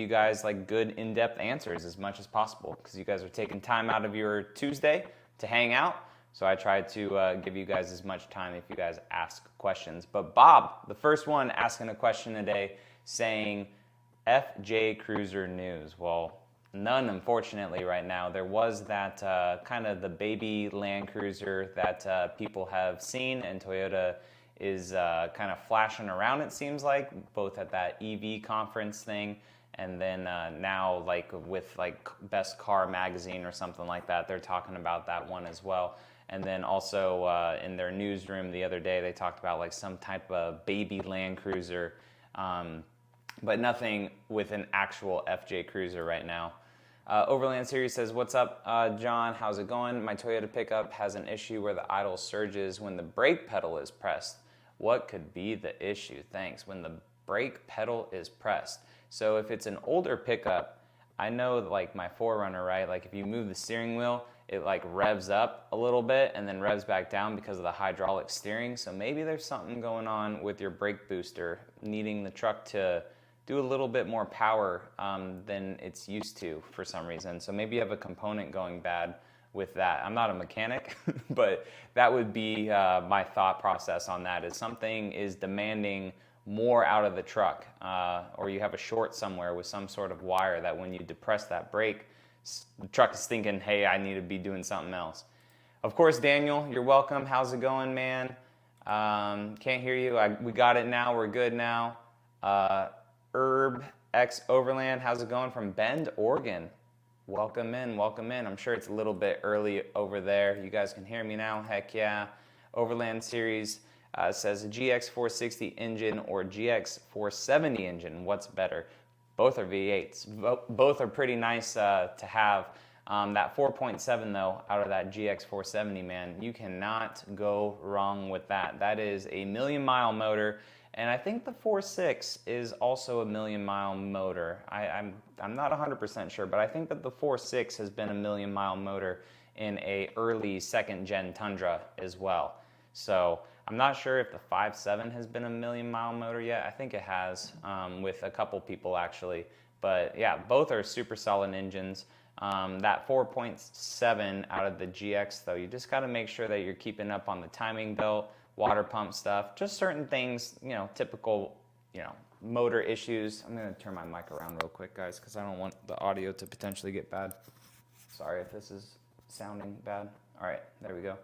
you guys like good in-depth answers as much as possible because you guys are taking time out of your Tuesday to hang out. So I try to give you guys as much time if you guys ask questions. But Bob, the first one asking a question today, saying FJ Cruiser news. Well, none, unfortunately, right now. There was that kind of the baby Land Cruiser that people have seen, and Toyota is kind of flashing around, it seems like, both at that EV conference thing, and then now like with like Best Car Magazine or something like that, they're talking about that one as well. And then also in their newsroom the other day, they talked about like some type of baby Land Cruiser, but nothing with an actual FJ Cruiser right now. Overland Series says, what's up, John? How's it going? My Toyota pickup has an issue where the idle surges when the brake pedal is pressed. What could be the issue? Thanks. When the brake pedal is pressed. So if it's an older pickup, I know like my 4Runner, right? Like if you move the steering wheel, it like revs up a little bit and then revs back down because of the hydraulic steering. So maybe there's something going on with your brake booster, needing the truck to do a little bit more power than it's used to for some reason. So maybe you have a component going bad with that. I'm not a mechanic, but that would be my thought process on that, is something is demanding more out of the truck, or you have a short somewhere with some sort of wire that when you depress that brake, the truck is thinking, hey, I need to be doing something else. Of course, Daniel, you're welcome. How's it going, man? Can't hear you. We got it now. We're good now. Herb X Overland, how's it going from Bend, Oregon? Welcome in, welcome in. I'm sure it's a little bit early over there. You guys can hear me now, heck yeah. Overland Series says GX460 engine or GX470 engine, what's better? Both are V8s. Both are pretty nice to have. That 4.7 though, out of that GX470, man, you cannot go wrong with that. That is a 1,000,000-mile motor. And I think the 4.6 is also a 1,000,000-mile motor. I'm not 100% sure, but I think that the 4.6 has been a 1,000,000-mile motor in a early second-gen Tundra as well. So I'm not sure if the 5.7 has been a 1,000,000-mile motor yet. I think it has, with a couple people actually. But yeah, both are super solid engines. That 4.7 out of the GX though, you just got to make sure that you're keeping up on the timing belt, water pump stuff, just certain things, you know, typical, you know, motor issues. I'm going to turn my mic around real quick, guys, because I don't want the audio to potentially get bad. Sorry if this is sounding bad. All right, there we go.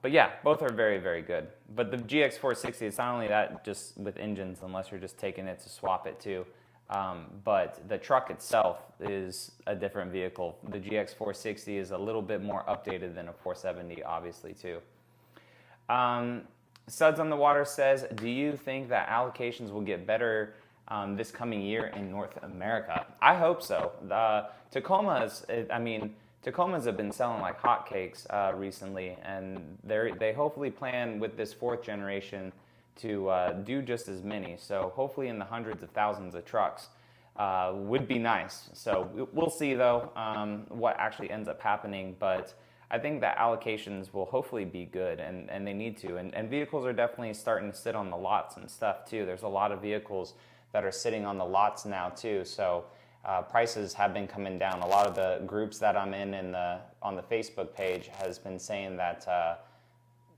But yeah, both are very, very good. But the GX460, it's not only that just with engines, unless you're just taking it to swap it too. But the truck itself is a different vehicle. The GX460 is a little bit more updated than a 470, obviously, too. Suds on the Water says, do you think that allocations will get better this coming year in North America? I hope so. The Tacomas, I mean, Tacomas have been selling like hotcakes recently, and they hopefully plan with this 4th generation to do just as many. So hopefully in the hundreds of thousands of trucks would be nice. So we'll see though what actually ends up happening, but I think that allocations will hopefully be good, and they need to. And vehicles are definitely starting to sit on the lots and stuff too. There's a lot of vehicles that are sitting on the lots now too. So prices have been coming down. A lot of the groups that I'm in on the Facebook page has been saying that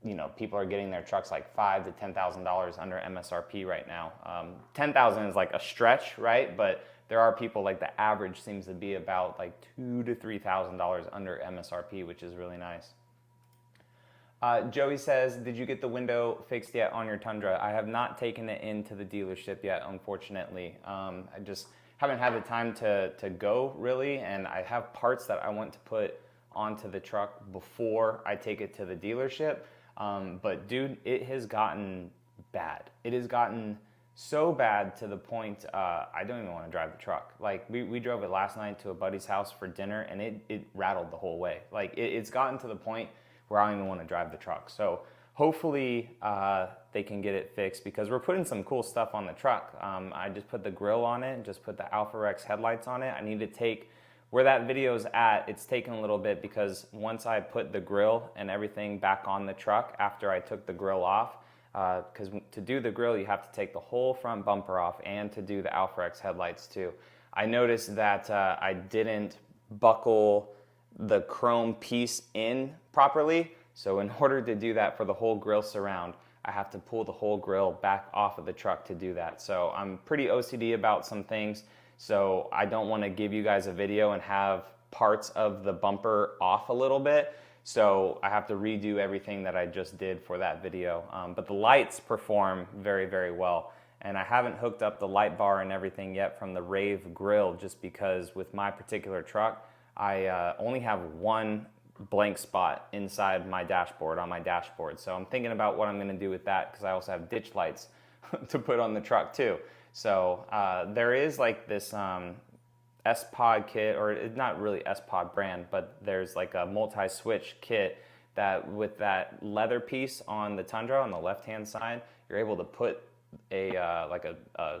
you know, people are getting their trucks like $5,000 to $10,000 under MSRP right now. $10,000 is like a stretch, right? But there are people, like the average seems to be about like $2,000 to $3,000 under MSRP, which is really nice. Joey says, did you get the window fixed yet on your Tundra? I have not taken it into the dealership yet, unfortunately. I just haven't had the time to go really, and I have parts that I want to put onto the truck before I take it to the dealership. But dude, it has gotten bad. It has gotten so bad to the point I don't even want to drive the truck. Like we drove it last night to a buddy's house for dinner, and it rattled the whole way. Like it's gotten to the point where I don't even want to drive the truck. So hopefully they can get it fixed, because we're putting some cool stuff on the truck. I just put the grill on it and just put the Alpha Rex headlights on it. I need to take where that video's at. It's taken a little bit, because once I put the grill and everything back on the truck after I took the grill off, because to do the grill you have to take the whole front bumper off, and to do the Alpha Rex headlights too. I noticed that I didn't buckle the chrome piece in properly. So in order to do that for the whole grill surround, I have to pull the whole grill back off of the truck to do that. So I'm pretty OCD about some things. So I don't want to give you guys a video and have parts of the bumper off a little bit. So I have to redo everything that I just did for that video. But the lights perform very, very well. And I haven't hooked up the light bar and everything yet from the Rave grill, just because with my particular truck, I only have one blank spot inside my dashboard, on my dashboard. So I'm thinking about what I'm gonna do with that, because I also have ditch lights to put on the truck too. So there is like this S-Pod kit, or it's not really S-Pod brand, but there's like a multi-switch kit that with that leather piece on the Tundra on the left-hand side, you're able to put a like a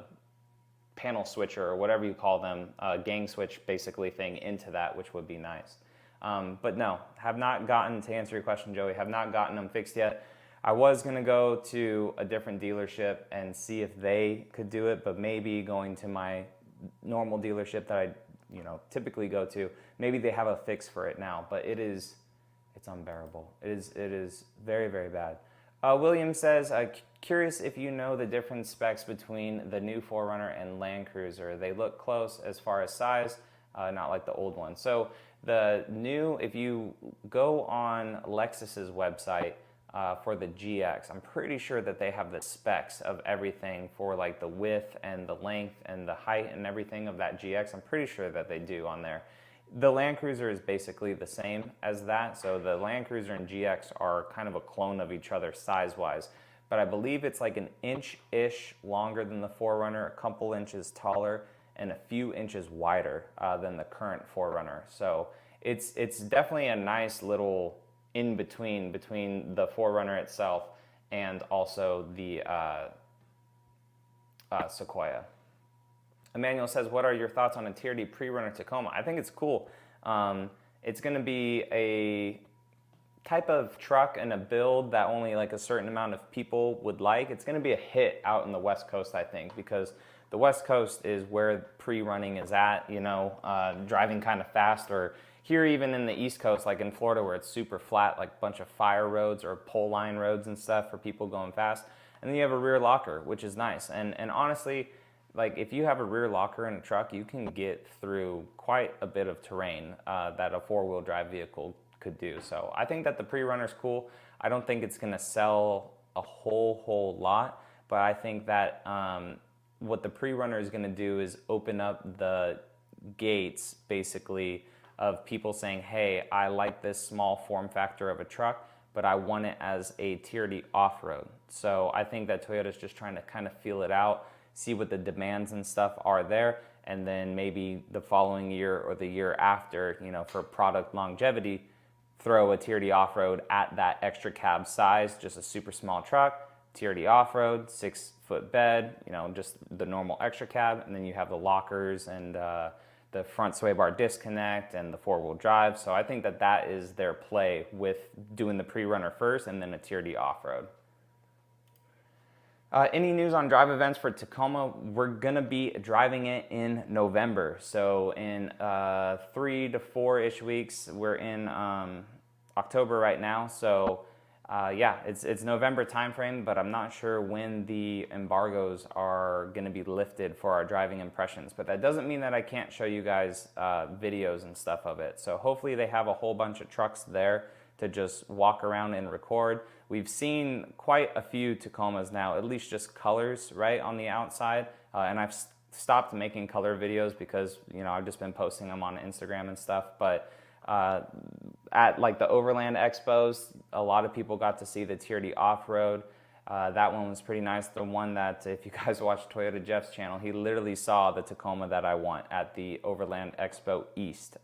panel switcher or whatever you call them, a gang switch basically thing into that, which would be nice. But no, have not gotten, to answer your question, Joey, have not gotten them fixed yet. I was gonna go to a different dealership and see if they could do it, but maybe going to my normal dealership that I typically go to, maybe they have a fix for it now, but it's unbearable. It is very, very bad. William says, curious if you know the different specs between the new 4Runner and Land Cruiser. They look close as far as size, not like the old one. So the new, if you go on Lexus's website for the GX, I'm pretty sure that they have the specs of everything for like the width and the length and the height and everything of that GX. I'm pretty sure that they do on there. The Land Cruiser is basically the same as that. So the Land Cruiser and GX are kind of a clone of each other size-wise. But I believe it's like an inch-ish longer than the 4Runner, a couple inches taller, and a few inches wider than the current 4Runner. So it's definitely a nice little in-between between the 4Runner itself and also the Sequoia. Emmanuel says, what are your thoughts on a TRD pre-runner Tacoma? I think it's cool. It's going to be a type of truck and a build that only like a certain amount of people would like. It's going to be a hit out in the West Coast, I think, because the West Coast is where pre-running is at, driving kind of fast, or here even in the East Coast, like in Florida where it's super flat, like a bunch of fire roads or pole line roads and stuff for people going fast. And then you have a rear locker, which is nice. And honestly, like if you have a rear locker in a truck, you can get through quite a bit of terrain that a four-wheel drive vehicle could do. So I think that the pre-runner's cool. I don't think it's gonna sell a whole lot, but I think that what the pre-runner is gonna do is open up the gates basically of people saying, hey, I like this small form factor of a truck, but I want it as a TRD off-road. So I think that Toyota's just trying to kind of feel it out, see what the demands and stuff are there, and then maybe the following year or the year after, for product longevity, throw a TRD off-road at that extra cab size, just a super small truck, TRD off-road, 6-foot bed, just the normal extra cab, and then you have the lockers and the front sway bar disconnect and the four-wheel drive. So I think that that is their play with doing the pre-runner first and then a TRD off-road. Any news on drive events for Tacoma? We're gonna be driving it in November. So in 3 to 4-ish weeks, we're in October right now. So yeah, it's November timeframe, but I'm not sure when the embargoes are gonna be lifted for our driving impressions. But that doesn't mean that I can't show you guys videos and stuff of it. So hopefully they have a whole bunch of trucks there to just walk around and record. We've seen quite a few Tacomas now, at least just colors, right, on the outside. And I've stopped making color videos because, I've just been posting them on Instagram and stuff. But at like the Overland Expos, a lot of people got to see the TRD off-road. That one was pretty nice. The one that, if you guys watch Toyota Jeff's channel, he literally saw the Tacoma that I want at the Overland Expo East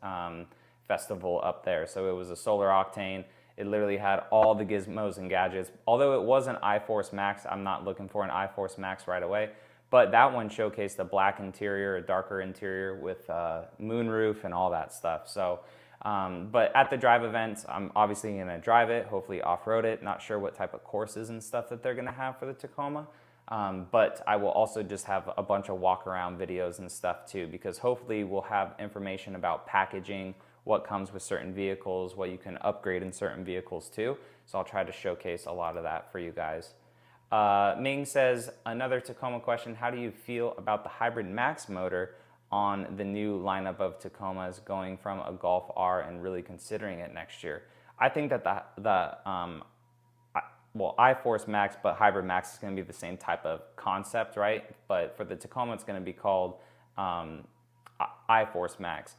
festival up there. So it was a solar octane. It literally had all the gizmos and gadgets. Although it was an iForce Max, I'm not looking for an iForce Max right away. But that one showcased a black interior, a darker interior with moonroof and all that stuff. So, but at the drive events, I'm obviously gonna drive it, hopefully off-road it. Not sure what type of courses and stuff that they're gonna have for the Tacoma. But I will also just have a bunch of walk around videos and stuff too, because hopefully we'll have information about packaging, what comes with certain vehicles, what you can upgrade in certain vehicles too. So I'll try to showcase a lot of that for you guys. Ming says, another Tacoma question, how do you feel about the hybrid max motor on the new lineup of Tacomas going from a Golf R and really considering it next year? I think that well, iForce Max, but Hybrid Max is going to be the same type of concept, right? But for the Tacoma, it's going to be called iForce Max.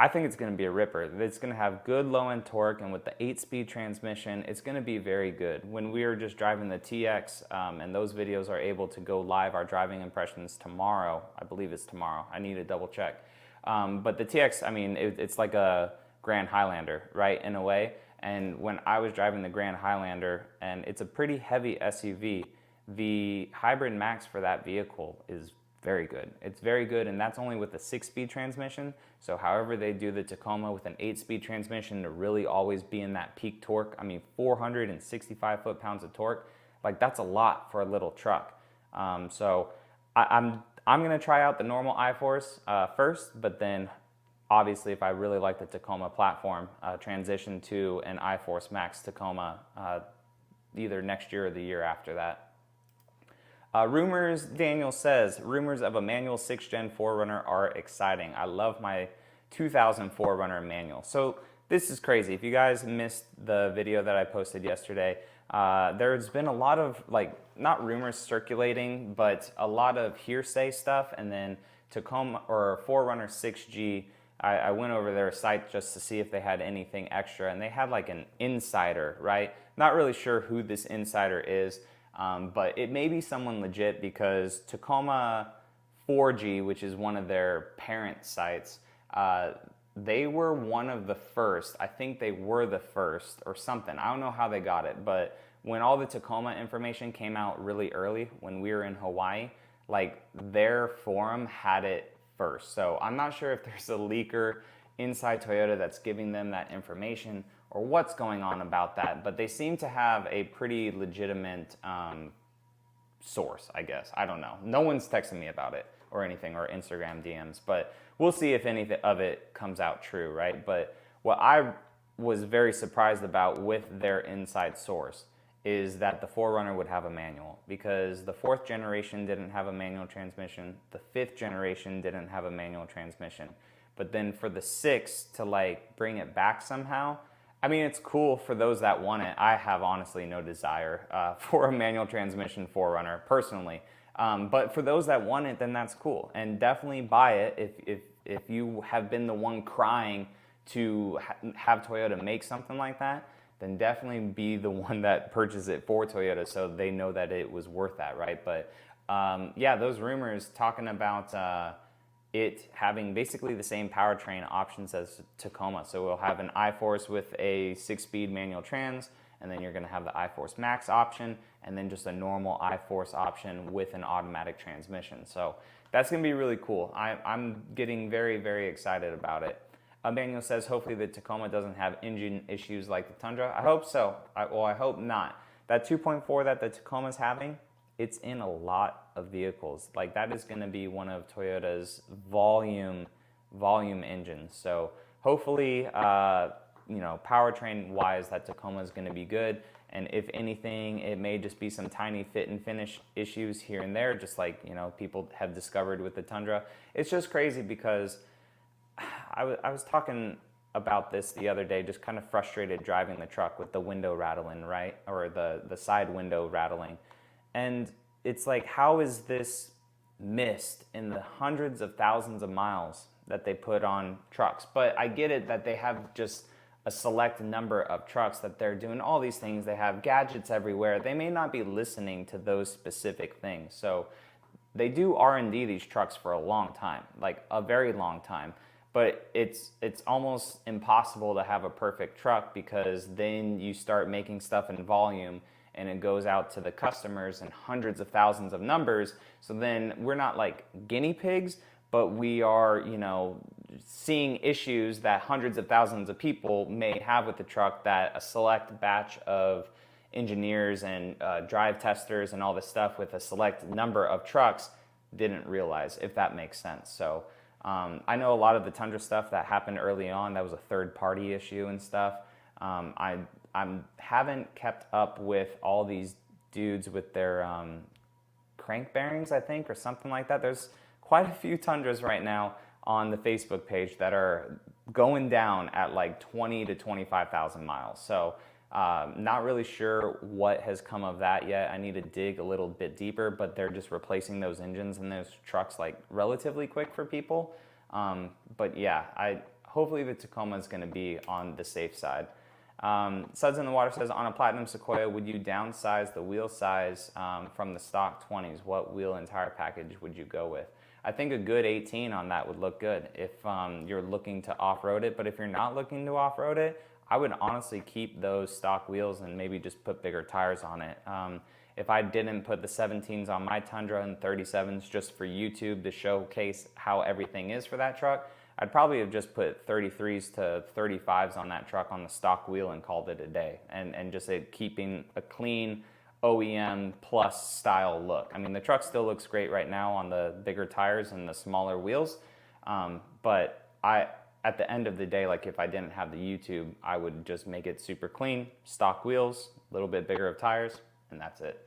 I think it's going to be a ripper. It's going to have good low-end torque, and with the 8-speed transmission, it's going to be very good. When we were just driving the TX, and those videos are able to go live, our driving impressions tomorrow. I believe it's tomorrow. I need to double check. But the TX, I mean, it's like a Grand Highlander, right, in a way. And when I was driving the Grand Highlander, and it's a pretty heavy SUV, the Hybrid Max for that vehicle is very good. It's very good, and that's only with a 6-speed transmission. So however they do the Tacoma with an 8-speed transmission to really always be in that peak torque, I mean 465 foot-pounds of torque, like that's a lot for a little truck. So I'm gonna try out the normal iForce first, but then obviously if I really like the Tacoma platform, transition to an iForce Max Tacoma either next year or the year after that. Rumors, Daniel says, rumors of a manual 6th Gen 4Runner are exciting. I love my 2000 4Runner manual. So this is crazy. If you guys missed the video that I posted yesterday, there's been a lot of, like, not rumors circulating, but a lot of hearsay stuff. And then Tacoma or 4Runner 6G, I went over their site just to see if they had anything extra, and they had like an insider, right? Not really sure who this insider is. But it may be someone legit, because Tacoma 4G, which is one of their parent sites, they were one of the first. I think they were the first or something. I don't know how they got it, but when all the Tacoma information came out really early when we were in Hawaii, like their forum had it first. So I'm not sure if there's a leaker inside Toyota that's giving them that information or what's going on about that, but they seem to have a pretty legitimate source, I guess. I don't know. No one's texting me about it or anything, or Instagram DMs, but we'll see if any of it comes out true, right? But what I was very surprised about with their inside source is that the 4Runner would have a manual, because the 4th generation didn't have a manual transmission, the 5th generation didn't have a manual transmission. But then for the 6th to like bring it back somehow, I mean, it's cool for those that want it. I have honestly no desire for a manual transmission 4Runner personally. But for those that want it, then that's cool. And definitely buy it if you have been the one crying to have Toyota make something like that, then definitely be the one that purchases it for Toyota so they know that it was worth that, right? But yeah, those rumors talking about it having basically the same powertrain options as Tacoma. So we'll have an iForce with a 6-speed manual trans, and then you're gonna have the iForce Max option, and then just a normal iForce option with an automatic transmission. So that's gonna be really cool. I'm getting very, very excited about it. Daniel says, hopefully the Tacoma doesn't have engine issues like the Tundra. I hope so. Well, I hope not. That 2.4 that the Tacoma's having, it's in a lot of vehicles. Like that is going to be one of Toyota's volume engines. So hopefully, you know, powertrain wise, that Tacoma is going to be good. And if anything, it may just be some tiny fit and finish issues here and there, just like, you know, people have discovered with the Tundra. It's just crazy because I was talking about this the other day, just kind of frustrated driving the truck with the window rattling, right? Or the side window rattling. And it's like, how is this missed in the hundreds of thousands of miles that they put on trucks? But I get it that they have just a select number of trucks that they're doing all these things. They have gadgets everywhere. They may not be listening to those specific things. So they do R&D these trucks for a long time, like a very long time. But it's almost impossible to have a perfect truck, because then you start making stuff in volume and it goes out to the customers in hundreds of thousands of numbers. So then we're not like guinea pigs, but we are, you know, seeing issues that hundreds of thousands of people may have with the truck that a select batch of engineers and drive testers and all this stuff with a select number of trucks didn't realize, if that makes sense. So I know a lot of the Tundra stuff that happened early on, that was a third-party issue and stuff. I haven't kept up with all these dudes with their crank bearings, I think, or something like that. There's quite a few Tundras right now on the Facebook page that are going down at like 20 to 25,000 miles. So not really sure what has come of that yet. I need to dig a little bit deeper, but they're just replacing those engines in those trucks like relatively quick for people. But yeah, hopefully the Tacoma is going to be on the safe side. Suds in the Water says, on a Platinum Sequoia, would you downsize the wheel size from the stock 20s? What wheel and tire package would you go with? I think a good 18 on that would look good if you're looking to off-road it. But if you're not looking to off-road it, I would honestly keep those stock wheels and maybe just put bigger tires on it. If I didn't put the 17s on my Tundra and 37s just for YouTube to showcase how everything is for that truck, I'd probably have just put 33s to 35s on that truck on the stock wheel and called it a day. And just keeping a clean OEM plus style look. I mean, the truck still looks great right now on the bigger tires and the smaller wheels. But at the end of the day, like if I didn't have the YouTube, I would just make it super clean, stock wheels, a little bit bigger of tires, and that's it.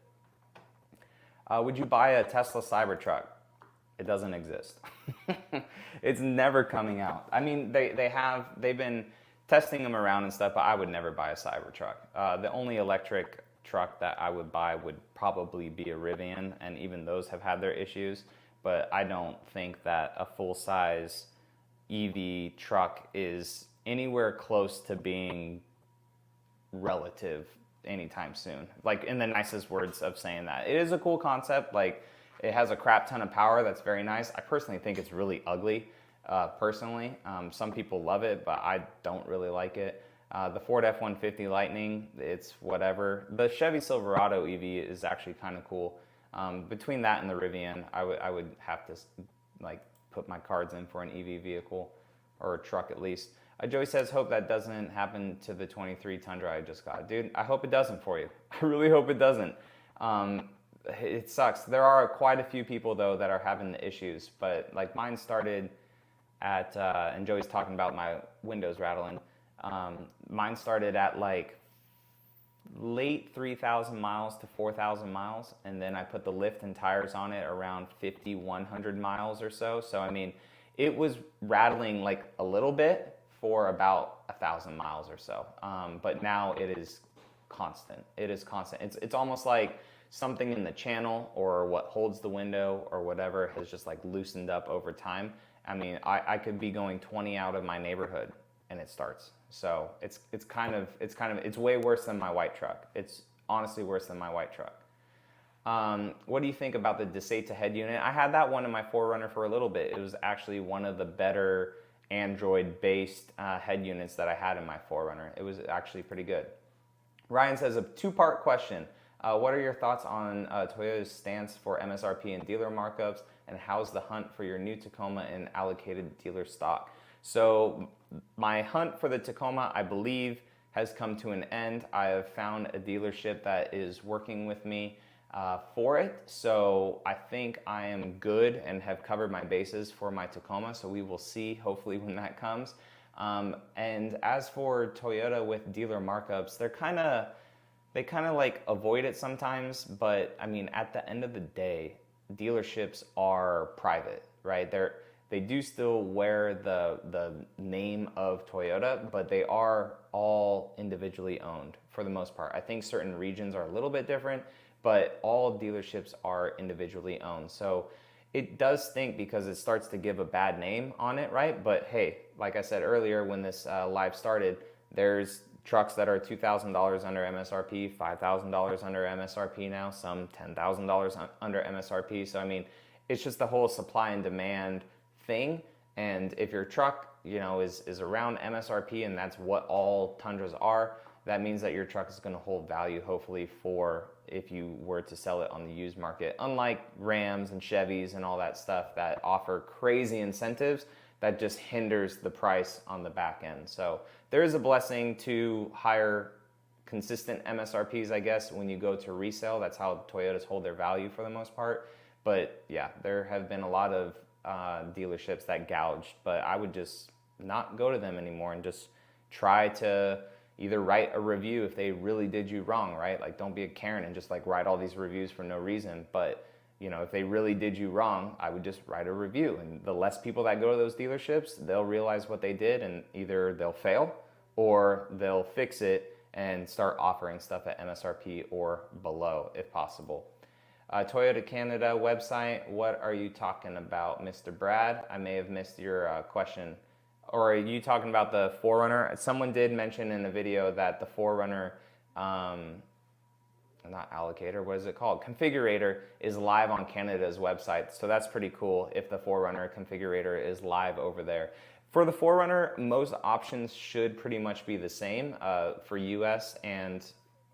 Would you buy a Tesla Cybertruck? It doesn't exist. It's never coming out. I mean, they've been testing them around and stuff, but I would never buy a Cybertruck. The only electric truck that I would buy would probably be a Rivian, and even those have had their issues, but I don't think that a full-size EV truck is anywhere close to being relative anytime soon. Like, in the nicest words of saying that. It is a cool concept. Like, it has a crap ton of power. That's very nice. I personally think it's really ugly, personally. Some people love it, but I don't really like it. The Ford F-150 Lightning, it's whatever. The Chevy Silverado EV is actually kind of cool. Between that and the Rivian, I would have to like put my cards in for an EV vehicle, or a truck at least. Joey says, hope that doesn't happen to the 23 Tundra I just got. Dude, I hope it doesn't for you. I really hope it doesn't. It sucks. There are quite a few people, though, that are having the issues, but like mine started at, and Joey's talking about my windows rattling, mine started at like late 3,000 miles to 4,000 miles, and then I put the lift and tires on it around 5,100 miles or so. So, I mean, it was rattling like a little bit for about 1,000 miles or so. But now it is constant. It is constant. It's almost like something in the channel or what holds the window or whatever has just like loosened up over time. I mean, I could be going 20 out of my neighborhood and it starts. So it's way worse than my white truck. It's honestly worse than my white truck. What do you think about the Desata head unit? I had that one in my 4Runner for a little bit. It was actually one of the better Android-based head units that I had in my 4Runner. It was actually pretty good. Ryan says, a two-part question. What are your thoughts on Toyota's stance for MSRP and dealer markups, and how's the hunt for your new Tacoma in allocated dealer stock? So my hunt for the Tacoma, I believe, has come to an end. I have found a dealership that is working with me for it. So I think I am good and have covered my bases for my Tacoma. So we will see, hopefully, when that comes. And as for Toyota with dealer markups, they kind of like avoid it sometimes. But I mean, at the end of the day, dealerships are private, right? They do still wear the name of Toyota, but they are all individually owned for the most part. I think certain regions are a little bit different, but all dealerships are individually owned. So it does stink because it starts to give a bad name on it, right? But hey, like I said earlier when this live started, there's trucks that are $2,000 under MSRP, $5,000 under MSRP now, some $10,000 under MSRP. So I mean, it's just the whole supply and demand thing. And if your truck, is around MSRP, and that's what all Tundras are, that means that your truck is going to hold value, hopefully, for if you were to sell it on the used market. Unlike Rams and Chevys and all that stuff that offer crazy incentives, that just hinders the price on the back end. So there is a blessing to higher consistent MSRPs, I guess, when you go to resale. That's how Toyotas hold their value for the most part. But yeah, there have been a lot of dealerships that gouged, but I would just not go to them anymore and just try to either write a review if they really did you wrong, right? Like, don't be a Karen and just like write all these reviews for no reason. But you know, if they really did you wrong, I would just write a review. And the less people that go to those dealerships, they'll realize what they did, and either they'll fail or they'll fix it and start offering stuff at MSRP or below if possible. Toyota Canada website, what are you talking about, Mr. Brad? I may have missed your question. Or are you talking about the 4Runner? Someone did mention in the video that the 4Runner, not allocator, what is it called? Configurator is live on Canada's website. So that's pretty cool if the 4Runner configurator is live over there. For the 4Runner, most options should pretty much be the same for US and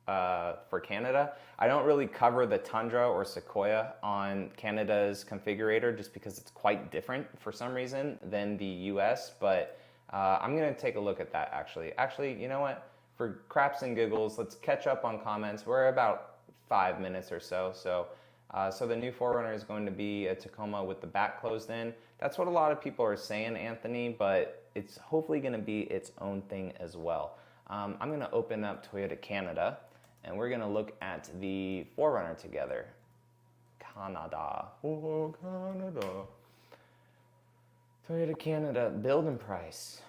for Canada. I don't really cover the Tundra or Sequoia on Canada's configurator just because it's quite different for some reason than the US, but I'm gonna take a look at that actually. Actually, you know what? For craps and giggles, let's catch up on comments. We're about 5 minutes or so. So the new 4Runner is going to be a Tacoma with the back closed in. That's what a lot of people are saying, Anthony, but it's hopefully gonna be its own thing as well. I'm gonna open up Toyota Canada, and we're gonna look at the 4Runner together. Canada, oh Canada. Toyota Canada, building price.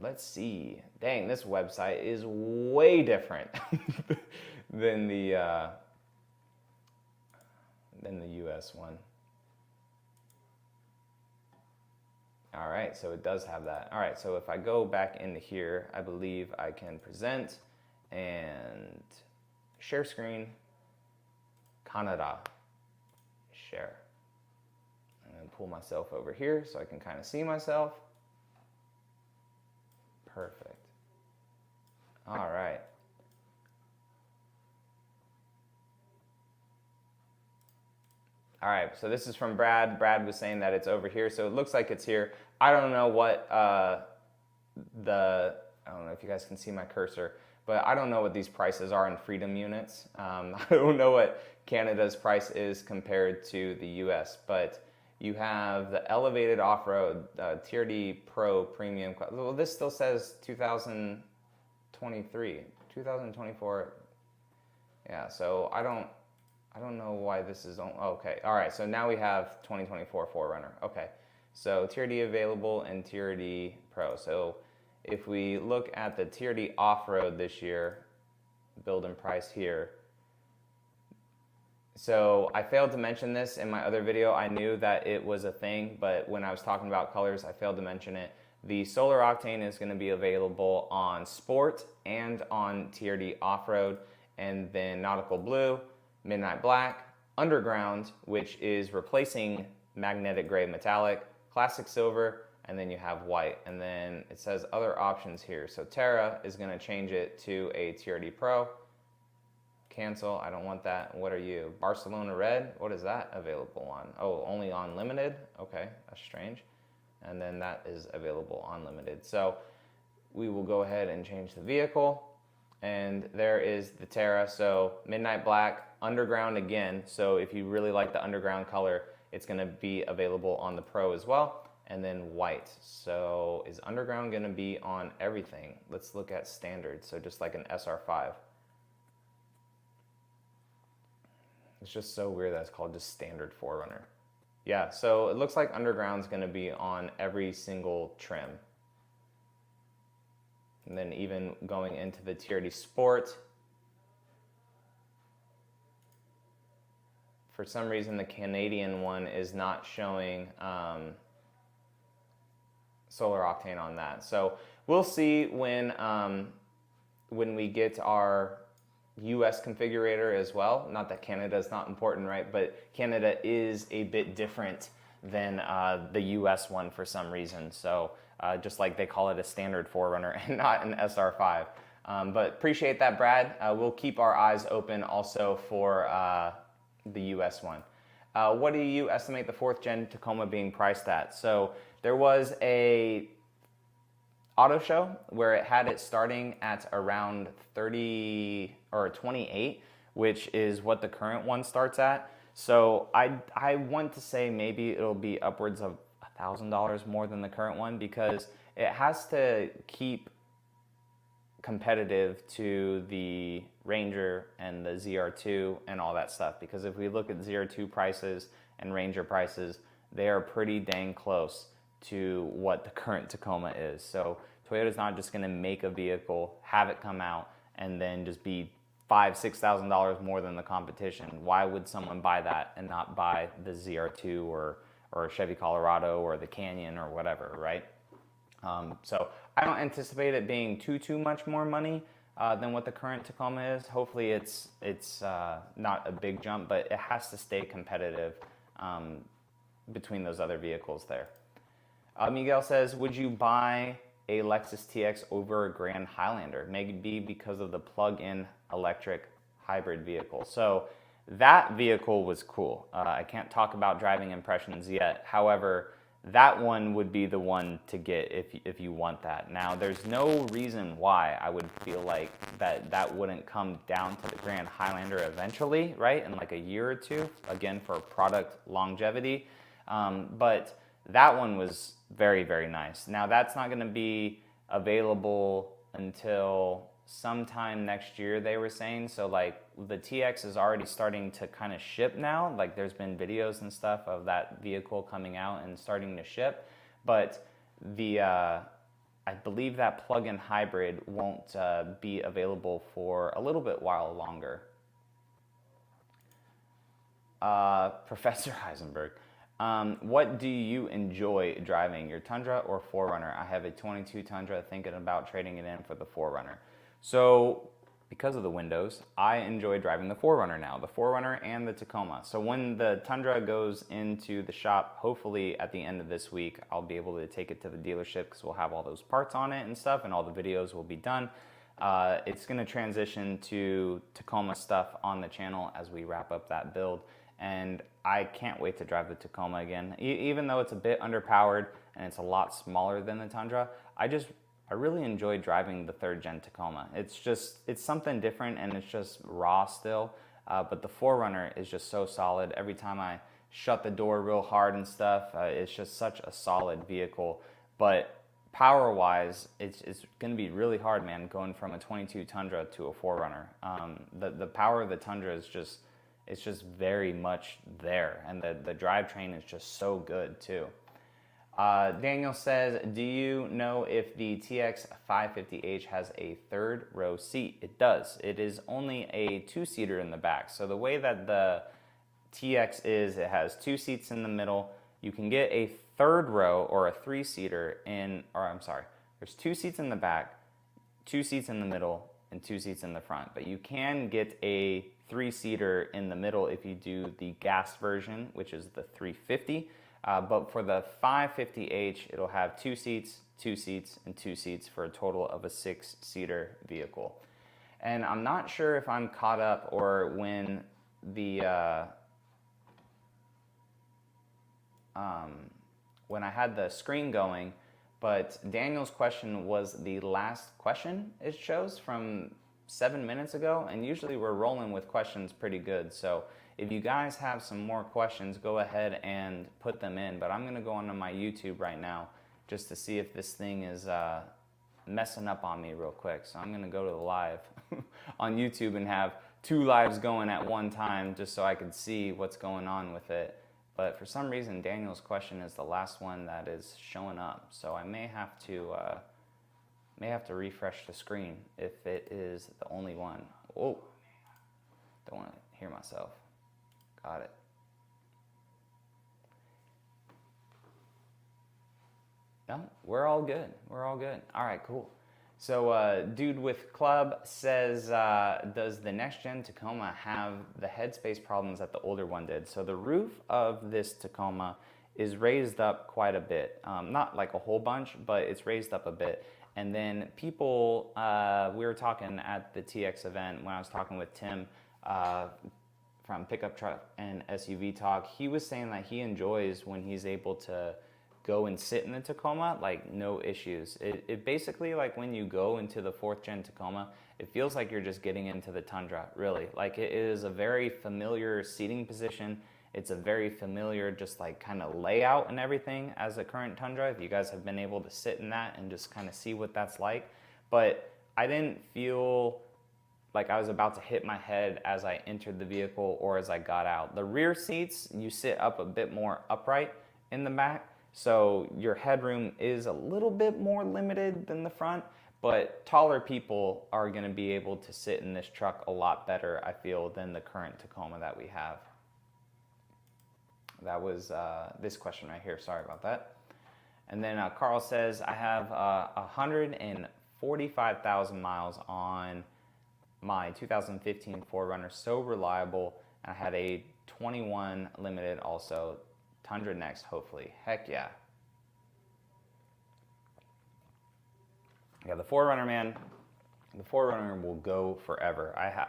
Let's see. Dang, this website is way different than the US one. All right, so it does have that. All right, so if I go back into here, I believe I can present and share screen, Canada, share. I'm gonna pull myself over here so I can kind of see myself. Perfect. All right. All right, so this is from Brad. Brad was saying that it's over here, so it looks like it's here. I don't know what I don't know if you guys can see my cursor, but I don't know what these prices are in Freedom units. I don't know what Canada's price is compared to the US, but you have the elevated off-road TRD Pro Premium. Well, this still says 2023, 2024. Yeah, so I don't know why this is on. Okay, all right. So now we have 2024 4Runner. Okay, so TRD available and TRD Pro. So if we look at the TRD off-road this year, build and price here. So I failed to mention this in my other video. I knew that it was a thing, but when I was talking about colors, I failed to mention it. The Solar Octane is going to be available on Sport and on TRD Off-Road, and then Nautical Blue, Midnight Black, Underground, which is replacing Magnetic Gray Metallic, Classic Silver, and then you have White. And then it says other options here. So Terra is going to change it to a TRD Pro. Cancel, I don't want that. What are you? Barcelona Red, what is that available on? Oh, only on Limited? Okay, that's strange. And then that is available on Limited. So we will go ahead and change the vehicle. And there is the Terra. So Midnight Black, Underground again. So if you really like the Underground color, it's gonna be available on the Pro as well. And then White. So is Underground gonna be on everything? Let's look at Standard. So just like an SR5. It's just so weird that it's called just Standard 4Runner. Yeah, so it looks like Underground's gonna be on every single trim. And then even going into the TRD Sport, for some reason the Canadian one is not showing Solar Octane on that. So we'll see when we get our US configurator as well. Not that Canada is not important, right? But Canada is a bit different than the US one for some reason. So just like they call it a standard 4Runner and not an SR5. But appreciate that, Brad. We'll keep our eyes open also for the US one. What do you estimate the 4th gen Tacoma being priced at? So there was a auto show where it had it starting at around 30 or 28, which is what the current one starts at. So I want to say maybe it'll be upwards of $1,000 more than the current one, because it has to keep competitive to the Ranger and the ZR2 and all that stuff. Because if we look at ZR2 prices and Ranger prices, they are pretty dang close to what the current Tacoma is. So Toyota's not just going to make a vehicle, have it come out, and then just be $5,000–6,000 more than the competition. Why would someone buy that and not buy the ZR2 or Chevy Colorado or the Canyon or whatever, right? So I don't anticipate it being too much more money than what the current Tacoma is. Hopefully it's not a big jump, but it has to stay competitive between those other vehicles there. Miguel says, would you buy a Lexus TX over a Grand Highlander? Maybe because of the plug-in electric hybrid vehicle. So that vehicle was cool. I can't talk about driving impressions yet. However, that one would be the one to get if you want that. Now, there's no reason why I would feel like that wouldn't come down to the Grand Highlander eventually, right? In like a year or two, again, for product longevity. But that one was very, very nice. Now, that's not gonna be available until sometime next year, they were saying. So like the TX is already starting to kind of ship now. Like there's been videos and stuff of that vehicle coming out and starting to ship. But the I believe that plug-in hybrid won't be available for a little bit while longer. Professor Heisenberg, what do you enjoy driving, your Tundra or 4Runner? I have a 22 Tundra, thinking about trading it in for the 4Runner. So because of the windows, I enjoy driving the 4Runner now, the 4Runner and the Tacoma. So when the Tundra goes into the shop, hopefully at the end of this week, I'll be able to take it to the dealership because we'll have all those parts on it and stuff, and all the videos will be done. It's going to transition to Tacoma stuff on the channel as we wrap up that build. And I can't wait to drive the Tacoma again. Even though it's a bit underpowered and it's a lot smaller than the Tundra, I really enjoy driving the 3rd gen Tacoma. It's something different, and it's just raw still. But the 4Runner is just so solid. Every time I shut the door real hard and stuff, it's just such a solid vehicle. But power-wise, it's going to be really hard, man, going from a 22 Tundra to a 4Runner. The power of the Tundra is just very much there, and the drivetrain is just so good too. Daniel says, do you know if the TX 550H has a 3rd row seat? It does. It is only a 2-seater in the back. So the way that the TX is, it has 2 seats in the middle. You can get a 3rd row or a 3-seater there's 2 seats in the back, 2 seats in the middle, and 2 seats in the front. But you can get a 3-seater in the middle if you do the gas version, which is the 350. But for the 550H, it'll have 2 seats, 2 seats, and 2 seats for a total of a 6-seater vehicle. And I'm not sure if I'm caught up or when when I had the screen going, but Daniel's question was the last question it shows from 7 minutes ago, and usually we're rolling with questions pretty good. So if you guys have some more questions, go ahead and put them in. But I'm going to go onto my YouTube right now just to see if this thing is messing up on me real quick. So I'm going to go to the live on YouTube and have 2 lives going at one time just so I could see what's going on with it. But for some reason, Daniel's question is the last one that is showing up. So I may have to refresh the screen if it is the only one. Oh, don't want to hear myself. Got it. No, we're all good. We're all good. All right, cool. So Dude with Club says, does the next gen Tacoma have the headspace problems that the older one did? So the roof of this Tacoma is raised up quite a bit. Not like a whole bunch, but it's raised up a bit. And then people, we were talking at the TX event when I was talking with Tim from Pickup Truck and SUV Talk. He was saying that he enjoys when he's able to go and sit in the Tacoma, like no issues. It basically, like when you go into the 4th gen Tacoma, it feels like you're just getting into the Tundra, really. Like it is a very familiar seating position. It's a very familiar just like kind of layout and everything as a current Tundra, if you guys have been able to sit in that and just kind of see what that's like. But I didn't feel like I was about to hit my head as I entered the vehicle or as I got out. The rear seats, you sit up a bit more upright in the back, so your headroom is a little bit more limited than the front, but taller people are gonna be able to sit in this truck a lot better, I feel, than the current Tacoma that we have. That was this question right here, sorry about that. And then Carl says, I have 145,000 miles on my 2015 4Runner, so reliable, and I had a 21 limited also. Tundra next, hopefully. Heck yeah. Yeah, the 4Runner, man, the 4Runner will go forever. I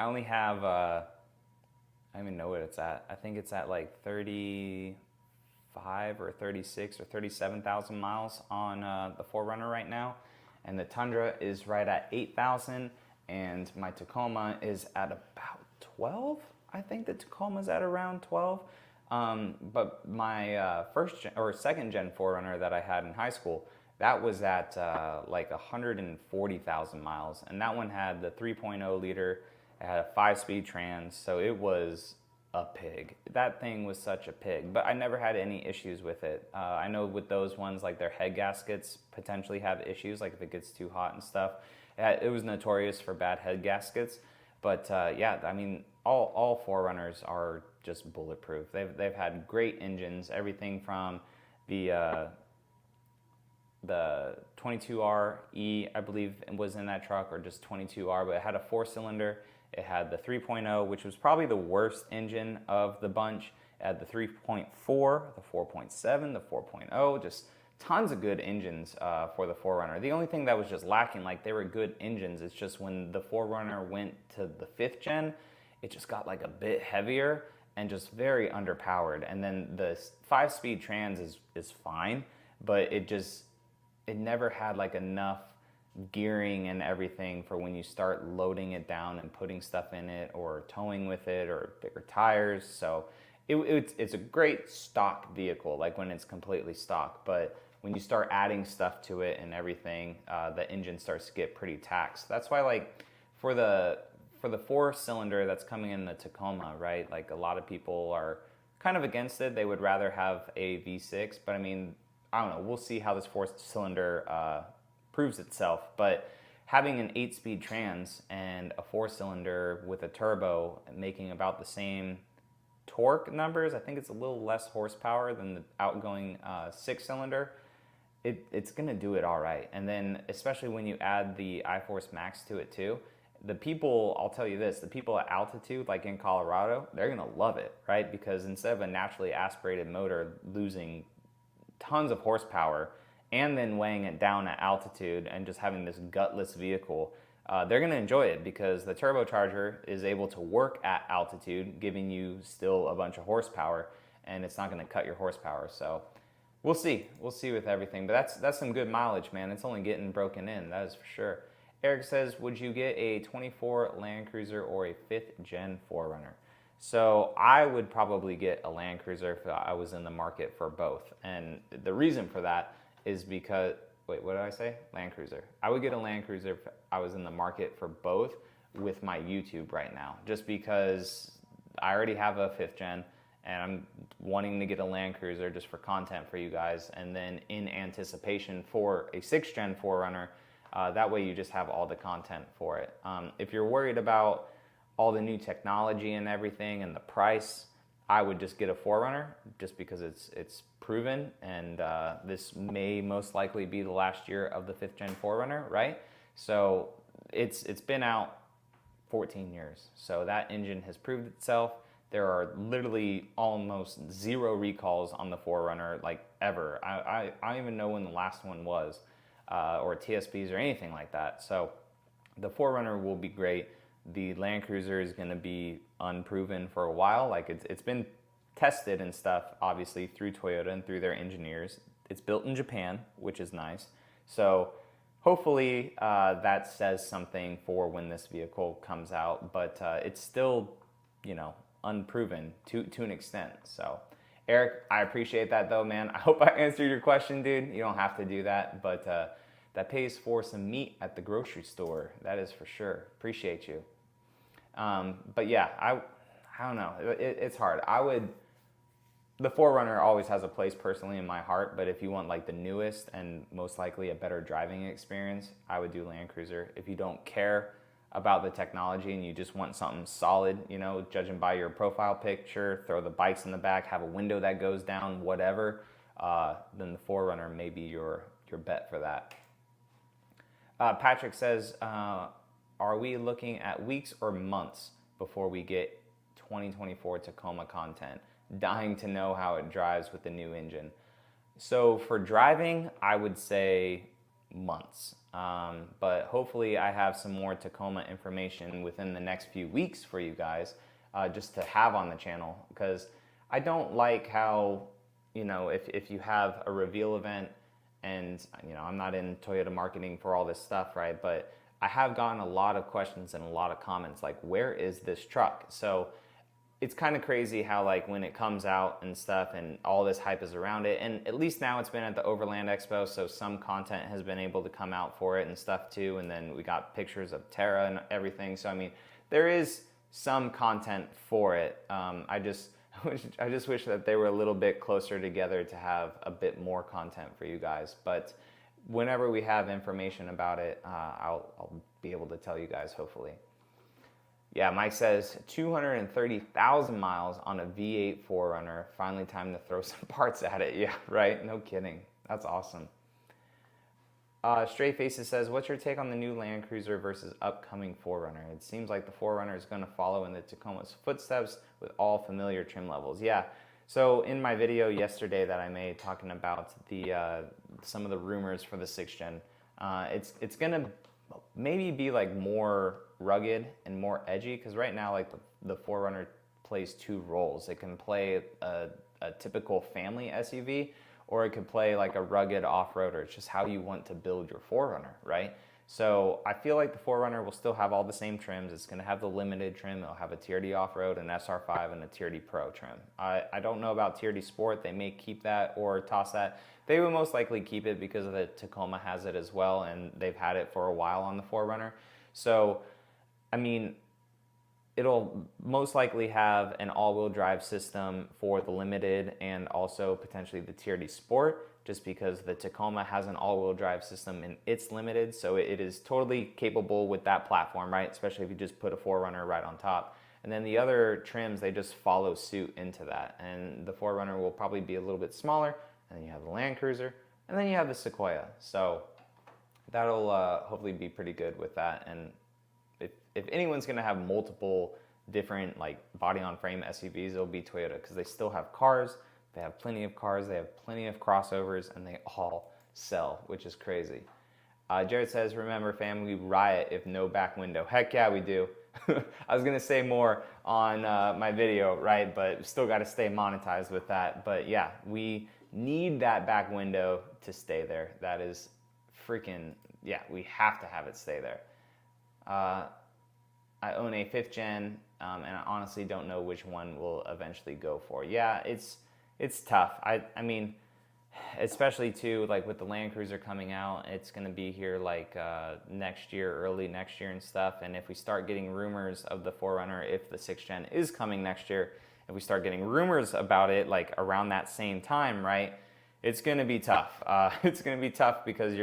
only have, I don't even know what it's at. I think it's at like 35 or 36 or 37,000 miles on the 4Runner right now. And the Tundra is right at 8,000. And my Tacoma is at about 12. I think the Tacoma's at around 12. But my second gen 4Runner that I had in high school, that was at like 140,000 miles. And that one had the 3.0 liter, it had a 5-speed trans, so it was a pig. That thing was such a pig, but I never had any issues with it. I know with those ones, like their head gaskets potentially have issues, like if it gets too hot and stuff. It was notorious for bad head gaskets, but yeah, I mean, all 4Runners are just bulletproof. They've had great engines, everything from the 22RE, I believe, was in that truck, or just 22R, but it had a 4-cylinder. It had the 3.0, which was probably the worst engine of the bunch. It had the 3.4, the 4.7, the 4.0, just tons of good engines for the 4Runner. The only thing that was just lacking, like they were good engines, it's just when the 4Runner went to the 5th gen, it just got like a bit heavier and just very underpowered. And then the 5-speed trans is fine, but it never had like enough gearing and everything for when you start loading it down and putting stuff in it or towing with it or bigger tires. So it's a great stock vehicle, like when it's completely stock, but when you start adding stuff to it and everything, the engine starts to get pretty taxed. That's why, like, for the 4-cylinder that's coming in the Tacoma, right? Like, a lot of people are kind of against it. They would rather have a V6, but I mean, I don't know. We'll see how this 4-cylinder proves itself. But having an 8-speed trans and a 4-cylinder with a turbo making about the same torque numbers, I think it's a little less horsepower than the outgoing 6-cylinder. It's gonna do it all right. And then especially when you add the iForce Max to it too, the people, I'll tell you this, the people at altitude, like in Colorado, they're gonna love it, right? Because instead of a naturally aspirated motor losing tons of horsepower and then weighing it down at altitude and just having this gutless vehicle, they're gonna enjoy it because the turbocharger is able to work at altitude, giving you still a bunch of horsepower, and it's not gonna cut your horsepower. So we'll see with everything, but that's some good mileage, man. It's only getting broken in, that is for sure. Eric says, would you get a 24 Land Cruiser or a 5th gen 4Runner? So I would probably get a Land Cruiser if I was in the market for both. And the reason for that is because, wait, what did I say? Land Cruiser. I would get a Land Cruiser if I was in the market for both with my YouTube right now, just because I already have a 5th gen and I'm wanting to get a Land Cruiser just for content for you guys, and then in anticipation for a 6th gen 4Runner. That way you just have all the content for it. If you're worried about all the new technology and everything and the price, I would just get a 4Runner just because it's proven, and this may most likely be the last year of the 5th gen 4Runner, right? So it's been out 14 years. So that engine has proved itself. There are literally almost 0 recalls on the 4Runner, like ever. I don't even know when the last one was, or TSPs or anything like that. So the 4Runner will be great. The Land Cruiser is going to be unproven for a while. Like it's been tested and stuff, obviously, through Toyota and through their engineers. It's built in Japan, which is nice. So hopefully that says something for when this vehicle comes out, but it's still, you know, unproven to an extent. So Eric, I appreciate that though, man. I hope I answered your question, dude. You don't have to do that, but that pays for some meat at the grocery store. That is for sure. Appreciate you. But yeah, I don't know. It's hard. The 4Runner always has a place personally in my heart, but if you want like the newest and most likely a better driving experience, I would do Land Cruiser. If you don't care about the technology and you just want something solid, you know, judging by your profile picture, throw the bikes in the back, have a window that goes down, whatever, then the 4Runner may be your bet for that. Patrick says, are we looking at weeks or months before we get 2024 Tacoma content? Dying to know how it drives with the new engine. So for driving, I would say months. But hopefully I have some more Tacoma information within the next few weeks for you guys, just to have on the channel. Because I don't like how, you know, if you have a reveal event, and, you know, I'm not in Toyota marketing for all this stuff, right? But I have gotten a lot of questions and a lot of comments like, where is this truck? So it's kind of crazy how like when it comes out and stuff and all this hype is around it, and at least now it's been at the Overland Expo, so some content has been able to come out for it and stuff too, and then we got pictures of Terra and everything. So I mean, there is some content for it. I just wish that they were a little bit closer together to have a bit more content for you guys. But whenever we have information about it, I'll be able to tell you guys, hopefully. Yeah, Mike says 230,000 miles on a V8 4Runner. Finally time to throw some parts at it. Yeah, right? No kidding. That's awesome. Stray Faces says, what's your take on the new Land Cruiser versus upcoming 4Runner? It seems like the 4Runner is going to follow in the Tacoma's footsteps with all familiar trim levels. Yeah, so in my video yesterday that I made talking about the some of the rumors for the 6th gen, it's going to maybe be like more rugged and more edgy, because right now like the 4Runner plays two roles. It can play a typical family SUV, or it could play like a rugged off-roader. It's just how you want to build your 4Runner, right? So I feel like the 4Runner will still have all the same trims. It's going to have the limited trim. It'll have a TRD off-road, an SR5, and a TRD Pro trim. I don't know about TRD Sport. They may keep that or toss that. They would most likely keep it because the Tacoma has it as well, and they've had it for a while on the 4Runner. So, I mean, it'll most likely have an all-wheel drive system for the Limited and also potentially the TRD Sport, just because the Tacoma has an all-wheel drive system in its Limited, so it is totally capable with that platform, right? Especially if you just put a 4Runner right on top. And then the other trims, they just follow suit into that. And the 4Runner will probably be a little bit smaller, and then you have the Land Cruiser, and then you have the Sequoia. So that'll hopefully be pretty good with that. And if anyone's going to have multiple different like body on frame SUVs, it'll be Toyota, because they still have cars, they have plenty of cars, they have plenty of crossovers, and they all sell, which is crazy. Jared says, remember fam, we riot if no back window. Heck yeah, we do. I was going to say more on my video, right, but still got to stay monetized with that. But yeah, we need that back window to stay there. That is freaking, yeah, we have to have it stay there. I own a 5th gen, and I honestly don't know which one we'll eventually go for. Yeah, it's tough. I mean, especially too, like with the Land Cruiser coming out, it's going to be here like next year, early next year and stuff. And if we start getting rumors of the 4Runner, if the 6th gen is coming next year, if we start getting rumors about it like around that same time, right, it's going to be tough. It's going to be tough because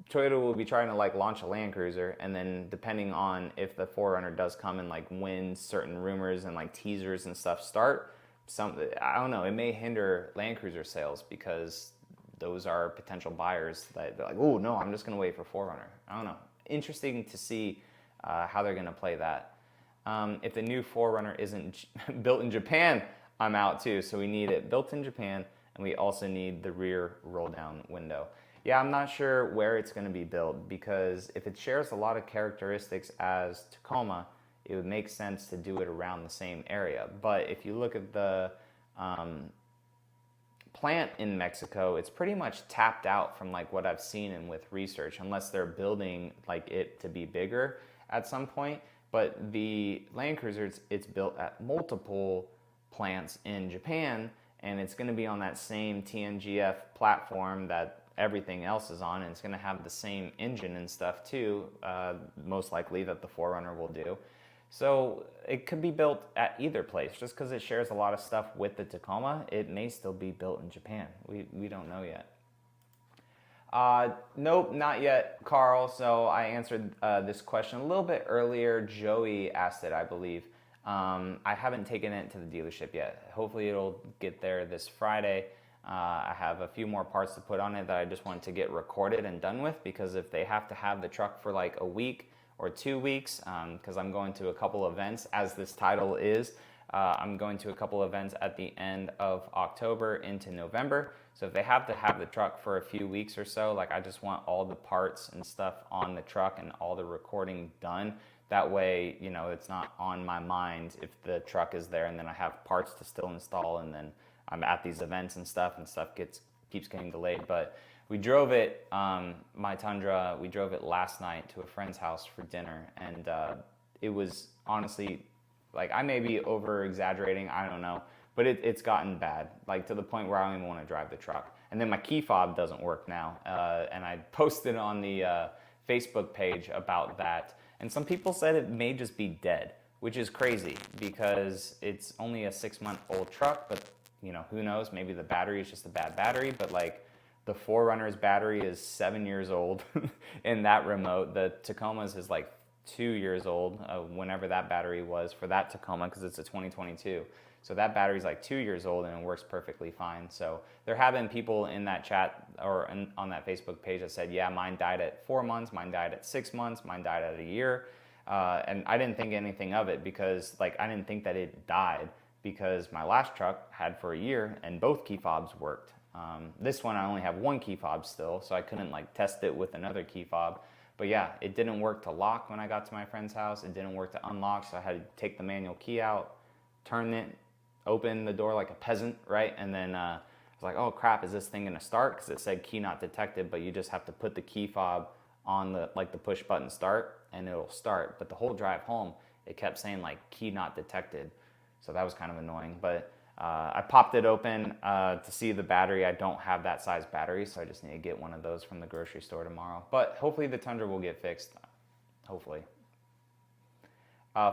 Toyota will be trying to like launch a Land Cruiser, and then depending on if the 4Runner does come and like when certain rumors and like teasers and stuff start, I don't know, it may hinder Land Cruiser sales, because those are potential buyers that they're like, oh no, I'm just gonna wait for 4Runner. I don't know. Interesting to see how they're gonna play that. If the new 4Runner isn't built in Japan, I'm out too. So we need it built in Japan, and we also need the rear roll down window. Yeah, I'm not sure where it's going to be built, because if it shares a lot of characteristics as Tacoma, it would make sense to do it around the same area. But if you look at the plant in Mexico, it's pretty much tapped out from like what I've seen and with research, unless they're building like it to be bigger at some point. But the Land Cruiser, it's built at multiple plants in Japan, and it's going to be on that same TNGF platform that everything else is on, and it's going to have the same engine and stuff too, most likely that the 4Runner will do. So it could be built at either place. Just because it shares a lot of stuff with the Tacoma, it may still be built in Japan. We don't know yet. Nope, not yet, Carl. So I answered this question a little bit earlier. Joey asked it, I believe. I haven't taken it to the dealership yet. Hopefully it'll get there this Friday. I have a few more parts to put on it that I just want to get recorded and done with, because if they have to have the truck for like a week or 2 weeks, because I'm going to a couple events, as this title is, I'm going to a couple events at the end of October into November. So if they have to have the truck for a few weeks or so, like I just want all the parts and stuff on the truck and all the recording done. That way, you know, it's not on my mind if the truck is there and then I have parts to still install, and then I'm at these events and stuff keeps getting delayed. But we drove it, my Tundra, we drove it last night to a friend's house for dinner, and it was honestly, like, I may be over exaggerating, I don't know, but it's gotten bad, like to the point where I don't even want to drive the truck. And then my key fob doesn't work now, and I posted on the Facebook page about that, and some people said it may just be dead, which is crazy because it's only a 6-month-old truck, but you know, who knows, maybe the battery is just a bad battery. But like the 4Runner's battery is 7 years old in that remote. The Tacoma's is like 2 years old, whenever that battery was for that Tacoma, because it's a 2022. So that battery's like 2 years old and it works perfectly fine. So there have been people in that chat or on that Facebook page that said, yeah, mine died at 4 months, mine died at 6 months, mine died at a year. And I didn't think anything of it because like I didn't think that it died, because my last truck had for a year and both key fobs worked. This one I only have one key fob still, so I couldn't like test it with another key fob. But yeah, it didn't work to lock when I got to my friend's house. It didn't work to unlock, so I had to take the manual key out, turn it, open the door like a peasant, right? And then I was like, oh crap, is this thing gonna start? Because it said key not detected, but you just have to put the key fob on the push button start and it'll start. But the whole drive home, it kept saying like key not detected. So that was kind of annoying, but I popped it open to see the battery. I don't have that size battery, so I just need to get one of those from the grocery store tomorrow. But hopefully the Tundra will get fixed, hopefully.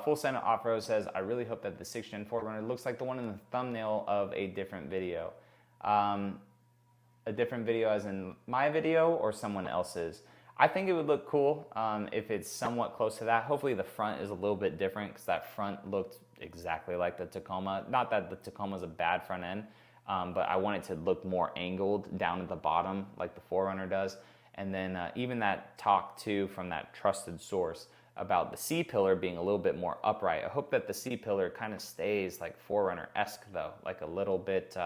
Full Senate Off-Road says, I really hope that the 6th Gen 4Runner looks like the one in the thumbnail of a different video. A different video as in my video or someone else's? I think it would look cool if it's somewhat close to that. Hopefully the front is a little bit different, because that front looked exactly like the Tacoma. Not that the Tacoma is a bad front end, but I want it to look more angled down at the bottom like the 4Runner does. And then even that talk too from that trusted source about the C-pillar being a little bit more upright. I hope that the C-pillar kind of stays like 4Runner-esque though, like a little bit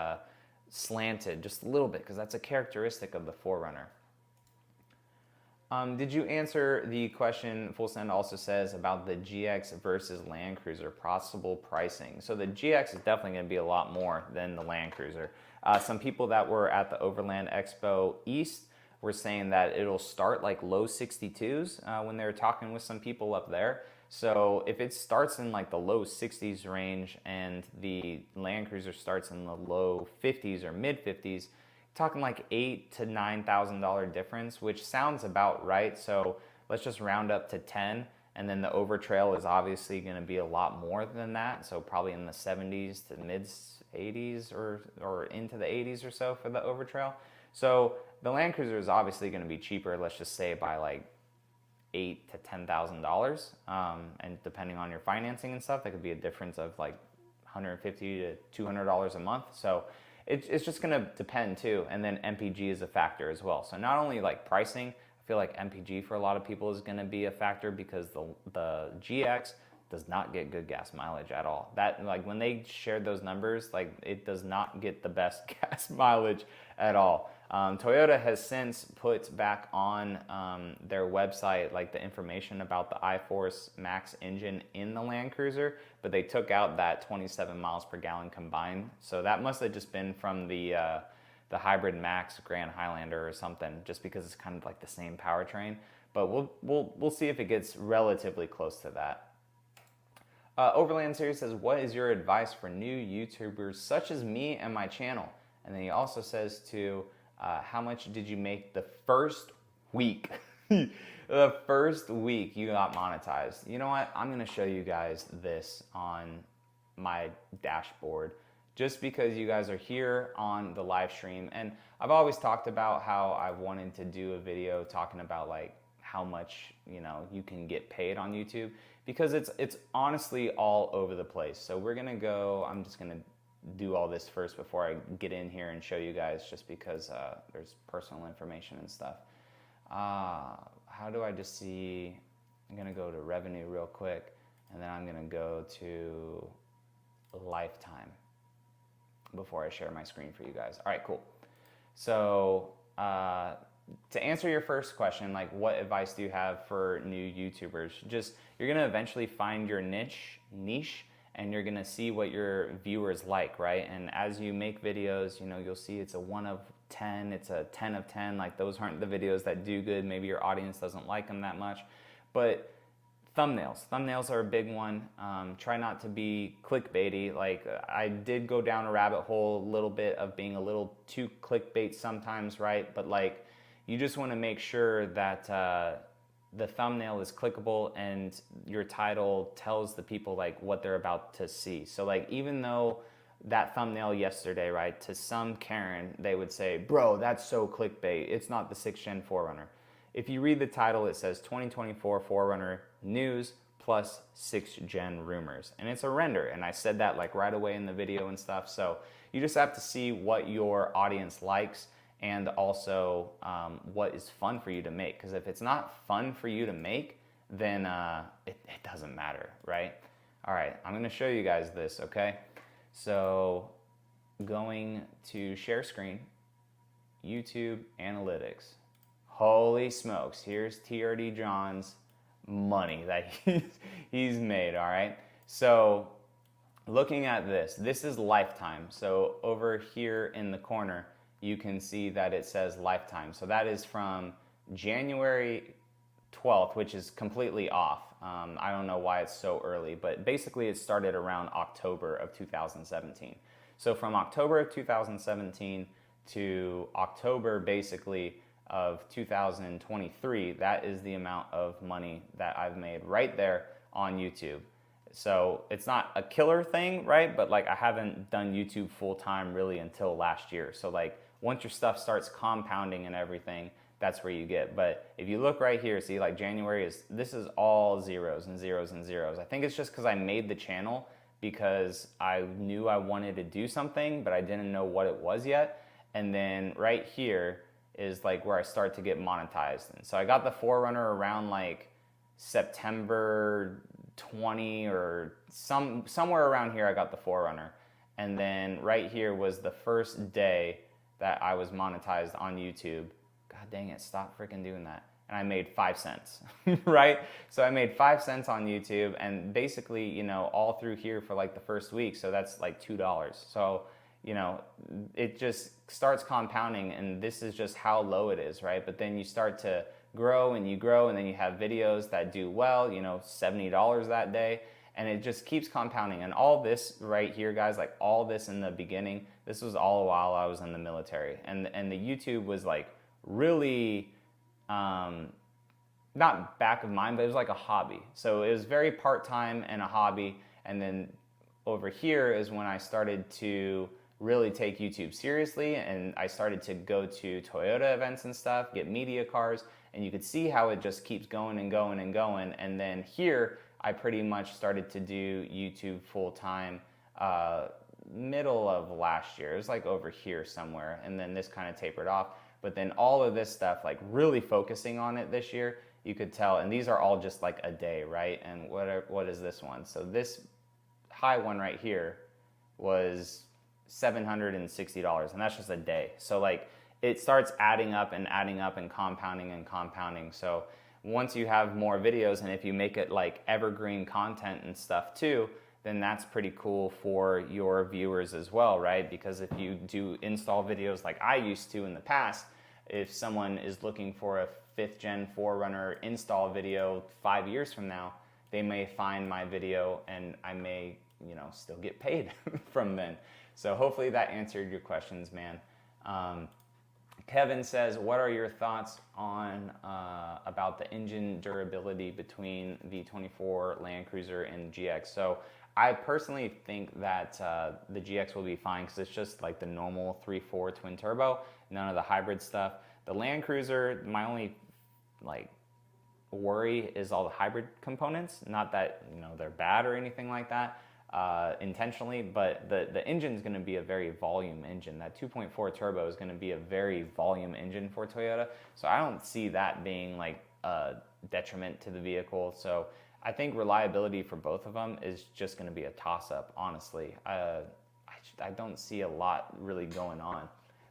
slanted, just a little bit, because that's a characteristic of the 4Runner. Did you answer the question, Full Send also says, about the GX versus Land Cruiser possible pricing? So the GX is definitely going to be a lot more than the Land Cruiser. Some people that were at the Overland Expo East were saying that it'll start like low 62s when they were talking with some people up there. So if it starts in like the low 60s range and the Land Cruiser starts in the low 50s or mid 50s, talking like $8,000 to $9,000 difference, which sounds about right. So let's just round up to 10, and then the Overtrail is obviously going to be a lot more than that. So probably in the 70s to mid 80s or into the 80s or so for the Overtrail. So the Land Cruiser is obviously going to be cheaper. Let's just say by like $8,000 to $10,000, and depending on your financing and stuff, that could be a difference of like $150 to $200 a month. So it's just going to depend too. And then MPG is a factor as well. So not only like pricing, I feel like MPG for a lot of people is going to be a factor, because the GX does not get good gas mileage at all. That, like, when they shared those numbers, like, it does not get the best gas mileage at all. Toyota has since put back on their website like the information about the iForce Max engine in the Land Cruiser, but they took out that 27 miles per gallon combined. So that must have just been from the Hybrid Max Grand Highlander or something, just because it's kind of like the same powertrain. But we'll see if it gets relatively close to that. Overland Series says, what is your advice for new YouTubers such as me and my channel? And then he also says to, how much did you make the first week? The first week you got monetized. You know what? I'm going to show you guys this on my dashboard just because you guys are here on the live stream. And I've always talked about how I wanted to do a video talking about like how much, you know, you can get paid on YouTube, because it's honestly all over the place. So we're going to go, I'm just going to do all this first before I get in here and show you guys, just because there's personal information and stuff. How do I just see, I'm gonna go to revenue real quick, and then I'm gonna go to lifetime before I share my screen for you guys. All right, cool. So to answer your first question, like what advice do you have for new YouTubers? Just, you're gonna eventually find your niche, and you're gonna see what your viewers like, right? And as you make videos, you know, you'll see it's a 1 of 10, it's a 10 of 10, like those aren't the videos that do good. Maybe your audience doesn't like them that much. But thumbnails are a big one. Try not to be clickbaity. Like I did go down a rabbit hole a little bit of being a little too clickbait sometimes, right? But like, you just wanna make sure that the thumbnail is clickable and your title tells the people like what they're about to see. So like, even though that thumbnail yesterday, right, to some Karen, they would say, bro, that's so clickbait, it's not the 6th gen 4Runner. If you read the title, it says 2024 4Runner news plus 6th gen rumors, and it's a render, and I said that like right away in the video and stuff. So you just have to see what your audience likes, and also what is fun for you to make. Because if it's not fun for you to make, then it doesn't matter, right? All right, I'm gonna show you guys this, okay? So going to share screen, YouTube analytics. Holy smokes, here's TRD John's money that he's made, all right? So looking at this is lifetime. So over here in the corner, you can see that it says lifetime. So that is from January 12th, which is completely off. I don't know why it's so early, but basically it started around October of 2017. So from October of 2017 to October basically of 2023, that is the amount of money that I've made right there on YouTube. So it's not a killer thing, right? But like, I haven't done YouTube full time really until last year. So like, once your stuff starts compounding and everything, that's where you get. But if you look right here, see like January this is all zeros and zeros and zeros. I think it's just because I made the channel because I knew I wanted to do something, but I didn't know what it was yet. And then right here is like where I start to get monetized. And so I got the 4Runner around like September 20 or somewhere around here. I got the 4Runner. And then right here was the first day that I was monetized on YouTube. God dang it, stop freaking doing that. And I made 5 cents, right? So I made 5 cents on YouTube, and basically, you know, all through here for like the first week, so that's like $2. So, you know, it just starts compounding, and this is just how low it is, right? But then you start to grow, and then you have videos that do well, you know, $70 that day, and it just keeps compounding. And all this right here, guys, like all this in the beginning, this was all while I was in the military. And the YouTube was like really, not back of mind, but it was like a hobby. So it was very part-time and a hobby. And then over here is when I started to really take YouTube seriously, and I started to go to Toyota events and stuff, get media cars, and you could see how it just keeps going and going and going. And then here, I pretty much started to do YouTube full-time middle of last year. It was like over here somewhere, and then this kind of tapered off. But then all of this stuff, like really focusing on it this year, you could tell, and these are all just like a day, right? And what is this one? So this high one right here was $760, and that's just a day. So like, it starts adding up and compounding and compounding. So once you have more videos, and if you make it like evergreen content and stuff too, then that's pretty cool for your viewers as well, right? Because if you do install videos like I used to in the past, if someone is looking for a 5th gen 4Runner install video 5 years from now, they may find my video and I may, you know, still get paid from then. So hopefully that answered your questions, man. Kevin says, what are your thoughts on about the engine durability between the 24 Land Cruiser and GX? So I personally think that the GX will be fine because it's just like the normal 3.4 twin turbo, none of the hybrid stuff. The Land Cruiser, my only like worry is all the hybrid components. Not that, you know, they're bad or anything like that intentionally, but the engine is going to be a very volume engine. That 2.4 turbo is going to be a very volume engine for Toyota. So I don't see that being like a detriment to the vehicle. So I think reliability for both of them is just going to be a toss-up, honestly. I don't see a lot really going on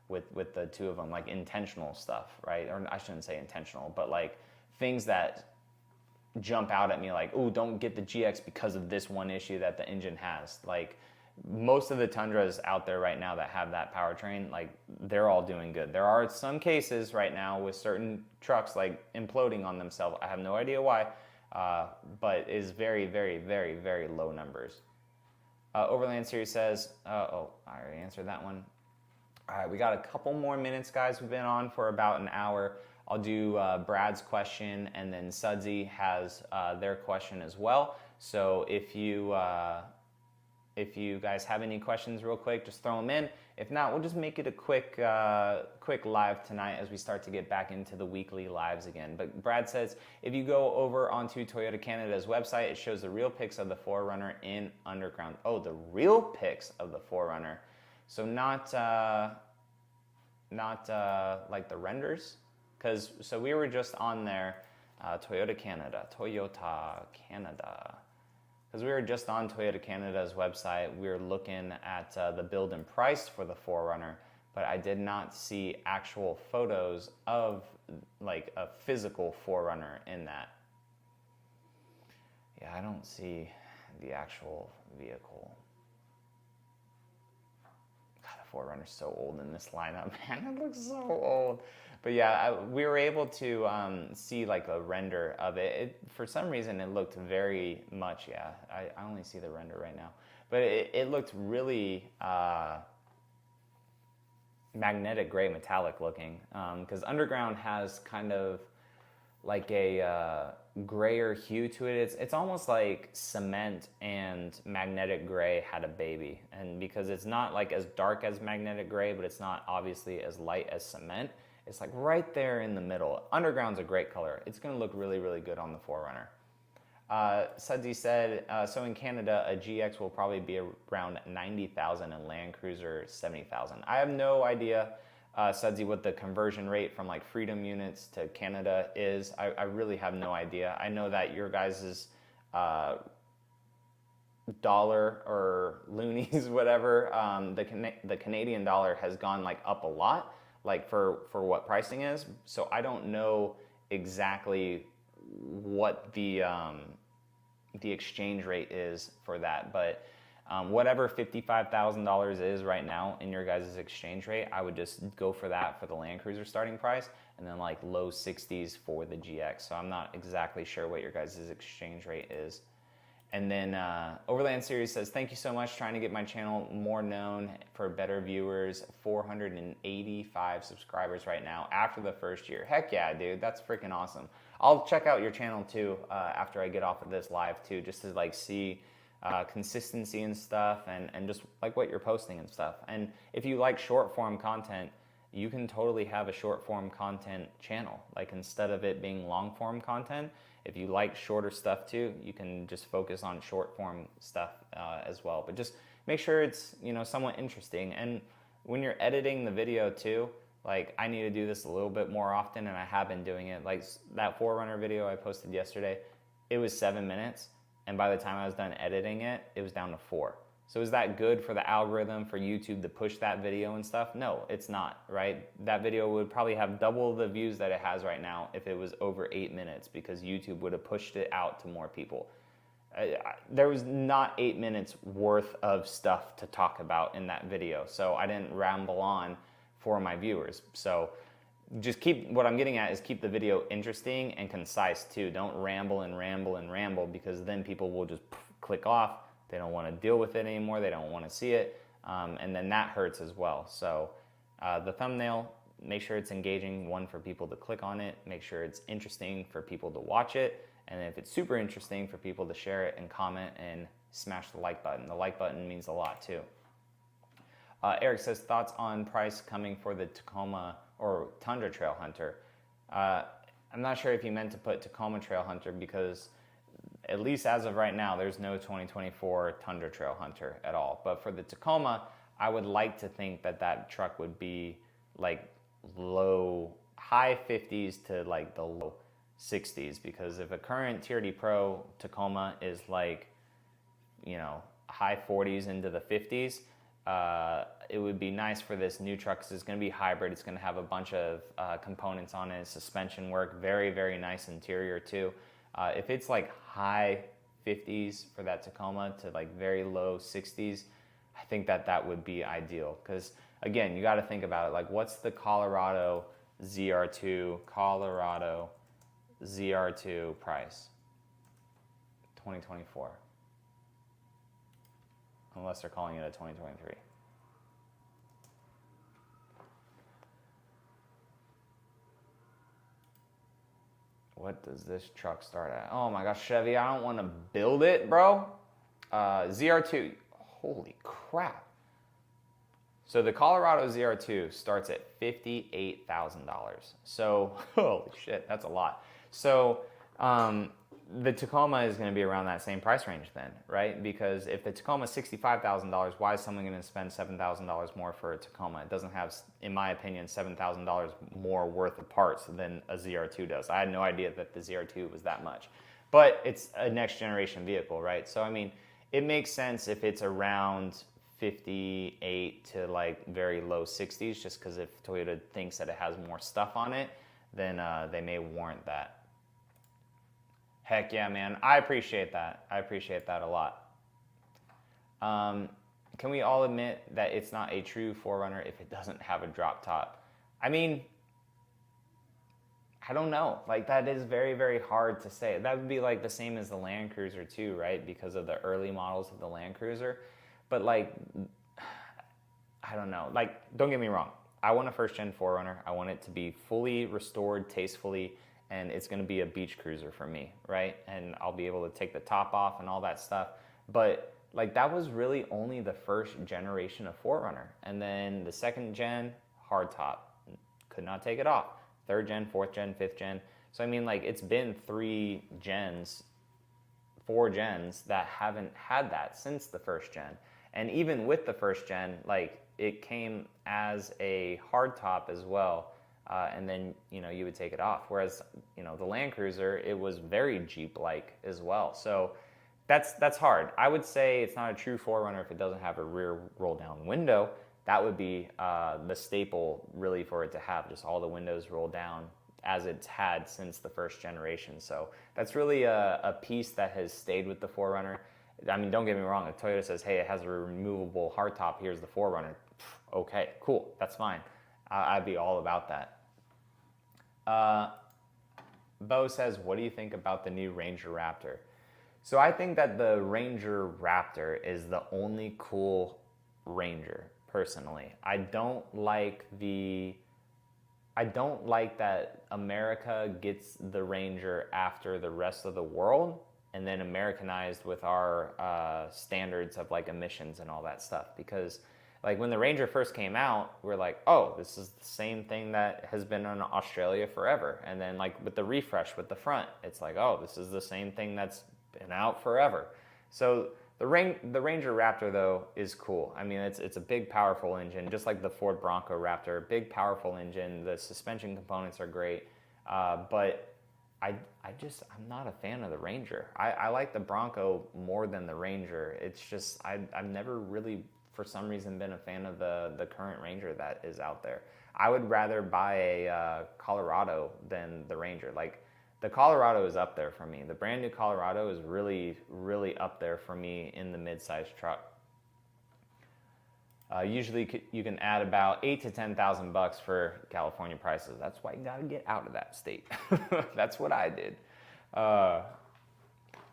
with the two of them, like intentional stuff, right? Or I shouldn't say intentional, but like things that jump out at me like, oh, don't get the GX because of this one issue that the engine has. Like most of the Tundras out there right now that have that powertrain, like they're all doing good. There are some cases right now with certain trucks like imploding on themselves. I have no idea why, but is very, very, very, very low numbers. Overland Series says, oh, I already answered that one. All right, we got a couple more minutes, guys. We've been on for about an hour. I'll do Brad's question, and then Sudsy has their question as well. So if you guys have any questions real quick, just throw them in. If not, we'll just make it a quick live tonight as we start to get back into the weekly lives again. But Brad says, if you go over onto Toyota Canada's website, it shows the real pics of the 4Runner in underground. Oh, the real pics of the 4Runner. So not like the renders? So we were just on there, Toyota Canada. Because we were just on Toyota Canada's website, we were looking at the build and price for the 4Runner, but I did not see actual photos of like a physical 4Runner in that. Yeah, I don't see the actual vehicle. God, the 4Runner's so old in this lineup, man. It looks so old. But yeah, we were able to see like a render of it. For some reason, it looked very much, yeah, I only see the render right now. But it looked really magnetic gray metallic looking. Because underground has kind of like a grayer hue to it. It's almost like cement and magnetic gray had a baby. And because it's not like as dark as magnetic gray, but it's not obviously as light as cement, it's like right there in the middle. Underground's a great color. It's gonna look really, really good on the 4Runner. Sudsy said, so in Canada, a GX will probably be around 90,000 and Land Cruiser 70,000. I have no idea, Sudsy, what the conversion rate from like Freedom units to Canada is. I really have no idea. I know that your guys' dollar or loonies, whatever, the Canadian dollar has gone like up a lot, like for what pricing is. So I don't know exactly what the exchange rate is for that, but whatever $55,000 is right now in your guys' exchange rate, I would just go for that for the Land Cruiser starting price, and then like low 60s for the GX. So I'm not exactly sure what your guys' exchange rate is. And then Overland Series says, thank you so much, trying to get my channel more known for better viewers. 485 subscribers right now after the first year. Heck yeah, dude, that's freaking awesome. I'll check out your channel too after I get off of this live too, just to like see consistency and stuff, and just like what you're posting and stuff. And if you like short form content, you can totally have a short form content channel. Like instead of it being long form content, if you like shorter stuff too, you can just focus on short form stuff as well. But just make sure it's, you know, somewhat interesting. And when you're editing the video too, like I need to do this a little bit more often, and I have been doing it. Like that 4Runner video I posted yesterday, it was 7 minutes, and by the time I was done editing it, it was down to 4. So is that good for the algorithm for YouTube to push that video and stuff? No, it's not, right? That video would probably have double the views that it has right now if it was over 8 minutes, because YouTube would have pushed it out to more people. There was not 8 minutes worth of stuff to talk about in that video, so I didn't ramble on for my viewers. So just what I'm getting at is keep the video interesting and concise too. Don't ramble and ramble and ramble, because then people will just click off. They don't want to deal with it anymore. They don't want to see it. And then that hurts as well. So the thumbnail, make sure it's engaging, one, for people to click on it. Make sure it's interesting for people to watch it. And if it's super interesting, for people to share it and comment and smash the like button. The like button means a lot too. Eric says, thoughts on price coming for the Tacoma or Tundra Trail Hunter. I'm not sure if you meant to put Tacoma Trail Hunter, because at least as of right now, there's no 2024 Tundra Trail Hunter at all. But for the Tacoma, I would like to think that that truck would be like high 50s to like the low 60s, because if a current TRD Pro Tacoma is like, you know, high 40s into the 50s, it would be nice for this new truck, because it's going to be hybrid. It's going to have a bunch of components on it, suspension work, very, very nice interior too. If it's like high 50s for that Tacoma to like very low 60s, I think that would be ideal. Because again, you got to think about it. Like, what's the Colorado ZR2 price? 2024. Unless they're calling it a 2023. What does this truck start at? Oh my gosh, Chevy, I don't want to build it, bro. ZR2, holy crap. So the Colorado ZR2 starts at $58,000. So, holy shit, that's a lot. So the Tacoma is going to be around that same price range then, right? Because if the Tacoma is $65,000, why is someone going to spend $7,000 more for a Tacoma? It doesn't have, in my opinion, $7,000 more worth of parts than a ZR2 does. I had no idea that the ZR2 was that much. But it's a next generation vehicle, right? So, I mean, it makes sense if it's around 58 to like very low 60s, just because if Toyota thinks that it has more stuff on it, then they may warrant that. Heck yeah, man. I appreciate that. I appreciate that a lot. Can we all admit that it's not a true 4Runner if it doesn't have a drop top? I mean, I don't know. Like, that is very, very hard to say. That would be like the same as the Land Cruiser too, right? Because of the early models of the Land Cruiser. But like, I don't know. Like, don't get me wrong. I want a first-gen 4Runner. I want it to be fully restored tastefully, and it's going to be a beach cruiser for me, right? And I'll be able to take the top off and all that stuff. But like, that was really only the first generation of 4Runner. And then the second gen, hard top, could not take it off. Third gen, fourth gen, fifth gen. So I mean, like, it's been 4 gens that haven't had that since the first gen. And even with the first gen, like, it came as a hard top as well. And then, you know, you would take it off. Whereas, you know, the Land Cruiser, it was very Jeep-like as well. So that's hard. I would say it's not a true 4Runner if it doesn't have a rear roll-down window. That would be the staple, really, for it to have, just all the windows rolled down as it's had since the first generation. So that's really a piece that has stayed with the 4Runner. I mean, don't get me wrong. If Toyota says, hey, it has a removable hardtop, here's the 4Runner. Okay, cool, that's fine. I'd be all about that. Bo says, what do you think about the new Ranger Raptor? So I think that the Ranger Raptor is the only cool Ranger, personally. I don't like that America gets the Ranger after the rest of the world, and then Americanized with our standards of like emissions and all that stuff. Because like, when the Ranger first came out, we're like, oh, this is the same thing that has been in Australia forever. And then like with the refresh with the front, it's like, oh, this is the same thing that's been out forever. So the Ranger Raptor though is cool. I mean, it's a big, powerful engine, just like the Ford Bronco Raptor. Big, powerful engine. The suspension components are great, but I'm not a fan of the Ranger. I like the Bronco more than the Ranger. It's just, I've never really, for some reason, been a fan of the current Ranger that is out there. I would rather buy a Colorado than the Ranger. Like, the Colorado is up there for me. The brand new Colorado is really, really up there for me in the mid-size truck. Usually you can add about $8,000 to $10,000 for California prices. That's why you gotta get out of that state. That's what I did. I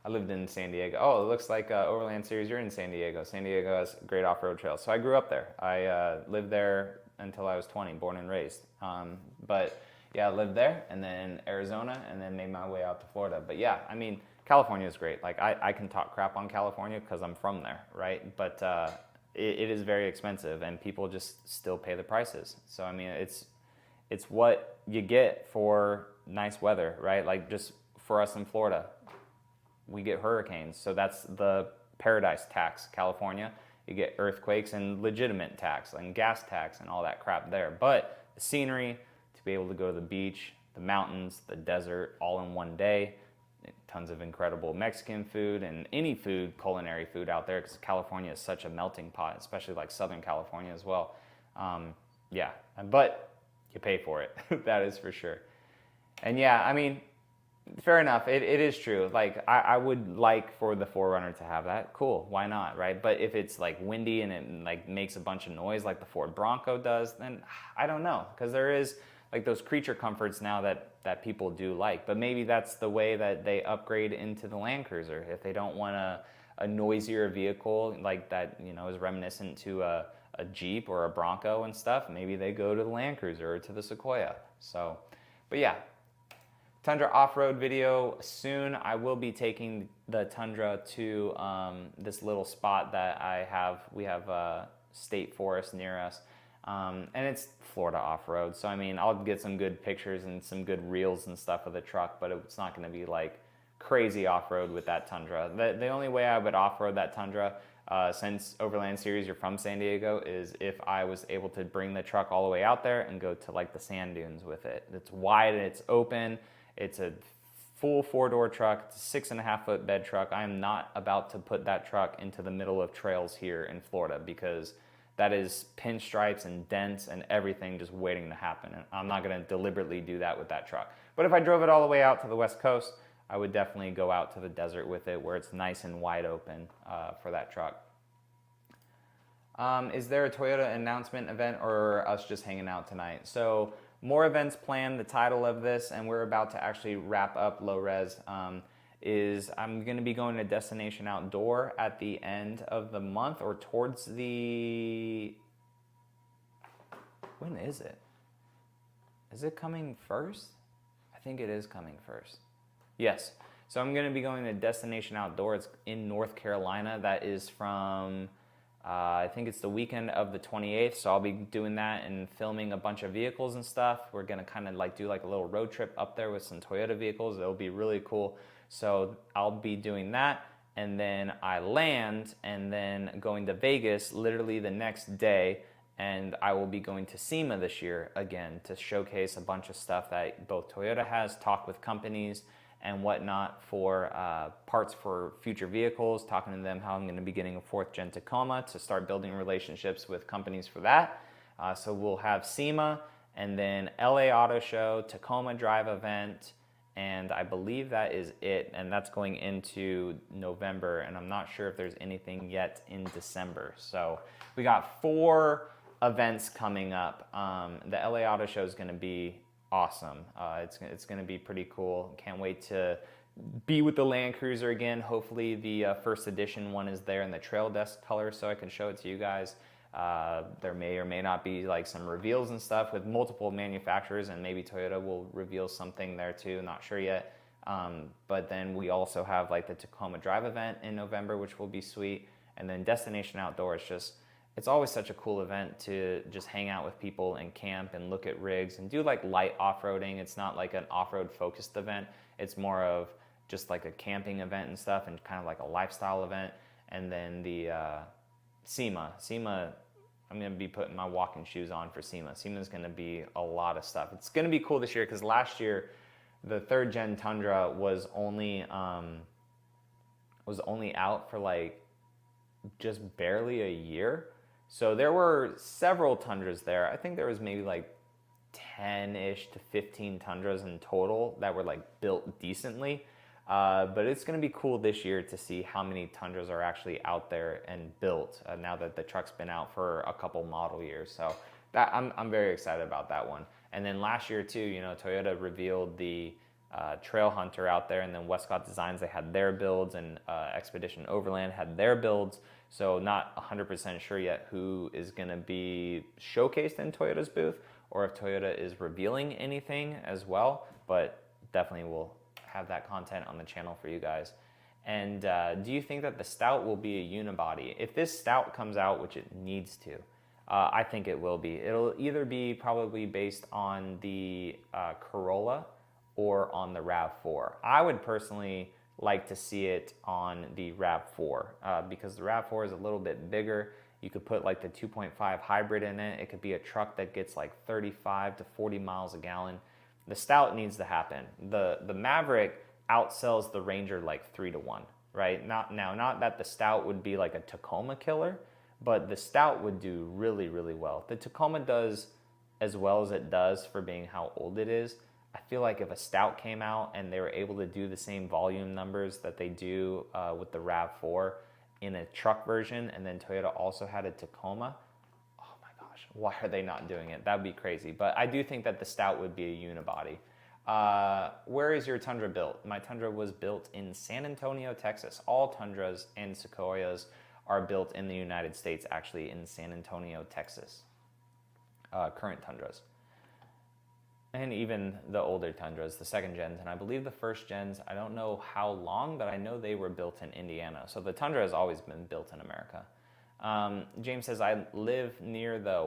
lived in San Diego. Oh, it looks like Overland Series, you're in San Diego. San Diego has great off-road trails. So I grew up there. I lived there until I was 20, born and raised. But yeah, I lived there, and then Arizona, and then made my way out to Florida. But yeah, I mean, California is great. Like, I can talk crap on California because I'm from there, right? But it is very expensive, and people just still pay the prices. So I mean, it's what you get for nice weather, right? Like, just for us in Florida, we get hurricanes, so that's the paradise tax. California, you get earthquakes and legitimate tax and gas tax and all that crap there. But the scenery, to be able to go to the beach, the mountains, the desert, all in one day. Tons of incredible Mexican food and any food, culinary food out there, because California is such a melting pot, especially like Southern California as well. Yeah, but you pay for it, that is for sure. And yeah, I mean, fair enough, it is true. Like, I would like for the 4Runner to have that. Cool, why not, right? But if it's like windy and it like makes a bunch of noise like the Ford Bronco does, then I don't know, because there is like those creature comforts now that people do like. But maybe that's the way that they upgrade into the Land Cruiser. If they don't want a noisier vehicle like that, you know, is reminiscent to a Jeep or a Bronco and stuff, maybe they go to the Land Cruiser or to the Sequoia. So, but yeah, Tundra off-road video soon. I will be taking the Tundra to this little spot that we have a state forest near us. And it's Florida off-road, so I mean, I'll get some good pictures and some good reels and stuff of the truck, but it's not going to be like crazy off-road with that Tundra. The only way I would off-road that Tundra, since Overland Series, you're from San Diego, is if I was able to bring the truck all the way out there and go to like the sand dunes with it. It's wide and it's open. It's a full 4-door truck. It's a 6.5-foot bed truck. I am not about to put that truck into the middle of trails here in Florida, because that is pinstripes and dents and everything just waiting to happen. And I'm not going to deliberately do that with that truck. But if I drove it all the way out to the West Coast, I would definitely go out to the desert with it where it's nice and wide open for that truck. Is there a Toyota announcement event, or us just hanging out tonight? So more events planned. The title of this, and we're about to actually wrap up low res, is I'm going to be going to Destination Outdoor at the end of the month, or towards the... When is it? Is it coming first? I think it is coming first. Yes. So I'm going to be going to Destination Outdoor. It's in North Carolina. That is from, I think it's the weekend of the 28th. So I'll be doing that and filming a bunch of vehicles and stuff. We're going to kind of like do like a little road trip up there with some Toyota vehicles. It'll be really cool. So I'll be doing that, and then I land, and then going to Vegas literally the next day, and I will be going to SEMA this year again to showcase a bunch of stuff that both Toyota has, talk with companies and whatnot for parts for future vehicles, talking to them how I'm going to be getting a 4th gen Tacoma to start building relationships with companies for that. So we'll have SEMA, and then LA Auto Show, Tacoma Drive event, and I believe that is it, and that's going into November, and I'm not sure if there's anything yet in December. So we got 4 events coming up. The LA Auto Show is going to be awesome. It's going to be pretty cool. Can't wait to be with the Land Cruiser again. Hopefully the first edition one is there in the trail desk color, so I can show it to you guys. There may or may not be like some reveals and stuff with multiple manufacturers, and maybe Toyota will reveal something there too, not sure yet. But then we also have like the Tacoma Drive event in November, which will be sweet. And then Destination Outdoor is just, it's always such a cool event to just hang out with people and camp and look at rigs and do like light off-roading. It's not like an off-road focused event. It's more of just like a camping event and stuff, and kind of like a lifestyle event. And then the SEMA, I'm going to be putting my walking shoes on for SEMA. SEMA is going to be a lot of stuff. It's going to be cool this year because last year the 3rd gen Tundra was only out for like just barely a year. So there were several Tundras there. I think there was maybe like 10-ish to 15 Tundras in total that were like built decently. But it's going to be cool this year to see how many Tundras are actually out there and built now that the truck's been out for a couple model years. So that I'm very excited about that one. And then last year too, you know, Toyota revealed the Trail Hunter out there, and then Westcott Designs, they had their builds, and Expedition Overland had their builds. So not 100% sure yet who is going to be showcased in Toyota's booth, or if Toyota is revealing anything as well, but definitely we'll have that content on the channel for you guys. And do you think that the Stout will be a unibody? If this Stout comes out, which it needs to, I think it will be. It'll either be probably based on the Corolla or on the RAV4. I would personally like to see it on the RAV4 because the RAV4 is a little bit bigger. You could put like the 2.5 hybrid in it. It could be a truck that gets like 35 to 40 miles a gallon. The Stout needs to happen. The Maverick outsells the Ranger like 3-1, right? Not that the Stout would be like a Tacoma killer, but the Stout would do really, really well. The Tacoma does as well as it does for being how old it is. I feel like if a Stout came out and they were able to do the same volume numbers that they do with the RAV4 in a truck version, and then Toyota also had a Tacoma, oh my gosh, why are they not doing it? That would be crazy. But I do think that the Stout would be a unibody. Where is your Tundra built? My Tundra was built in San Antonio, Texas. All Tundras and Sequoias are built in the United States, actually in San Antonio, Texas. Current Tundras. And even the older Tundras, the 2nd gens, and I believe the 1st gens, I don't know how long, but I know they were built in Indiana. So the Tundra has always been built in America. James says, I live near the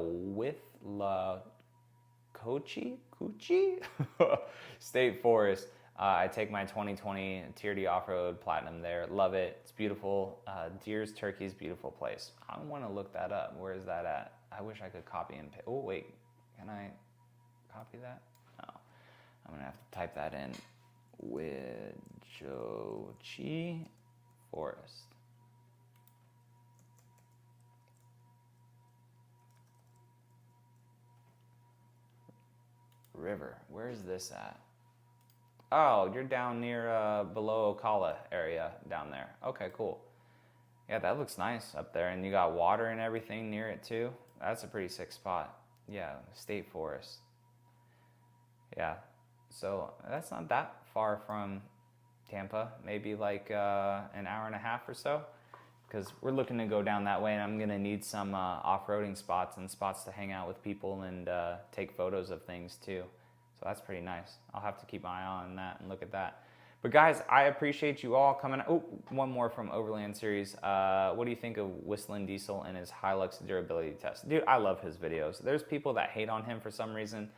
Withlacoochee State Forest. I take my 2020 Tier D Off-Road Platinum there. Love it. It's beautiful. Deers, turkeys, beautiful place. I want to look that up. Where is that at? I wish I could copy and paste. Oh, wait. Can I copy that? No. I'm going to have to type that in. Withlacoochee Forest. River. Where is this at? Oh, you're down near below Ocala area down there. Okay, cool. Yeah, that looks nice up there. And you got water and everything near it too. That's a pretty sick spot. Yeah, State Forest. Yeah, so that's not that far from Tampa. Maybe like an hour and a half or so. Because we're looking to go down that way, and I'm going to need some off-roading spots and spots to hang out with people and take photos of things too. So that's pretty nice. I'll have to keep my eye on that and look at that. But guys, I appreciate you all coming. Oh, one more from Overland Series. What do you think of Whistling Diesel and his Hilux durability test? Dude, I love his videos. There's people that hate on him for some reason.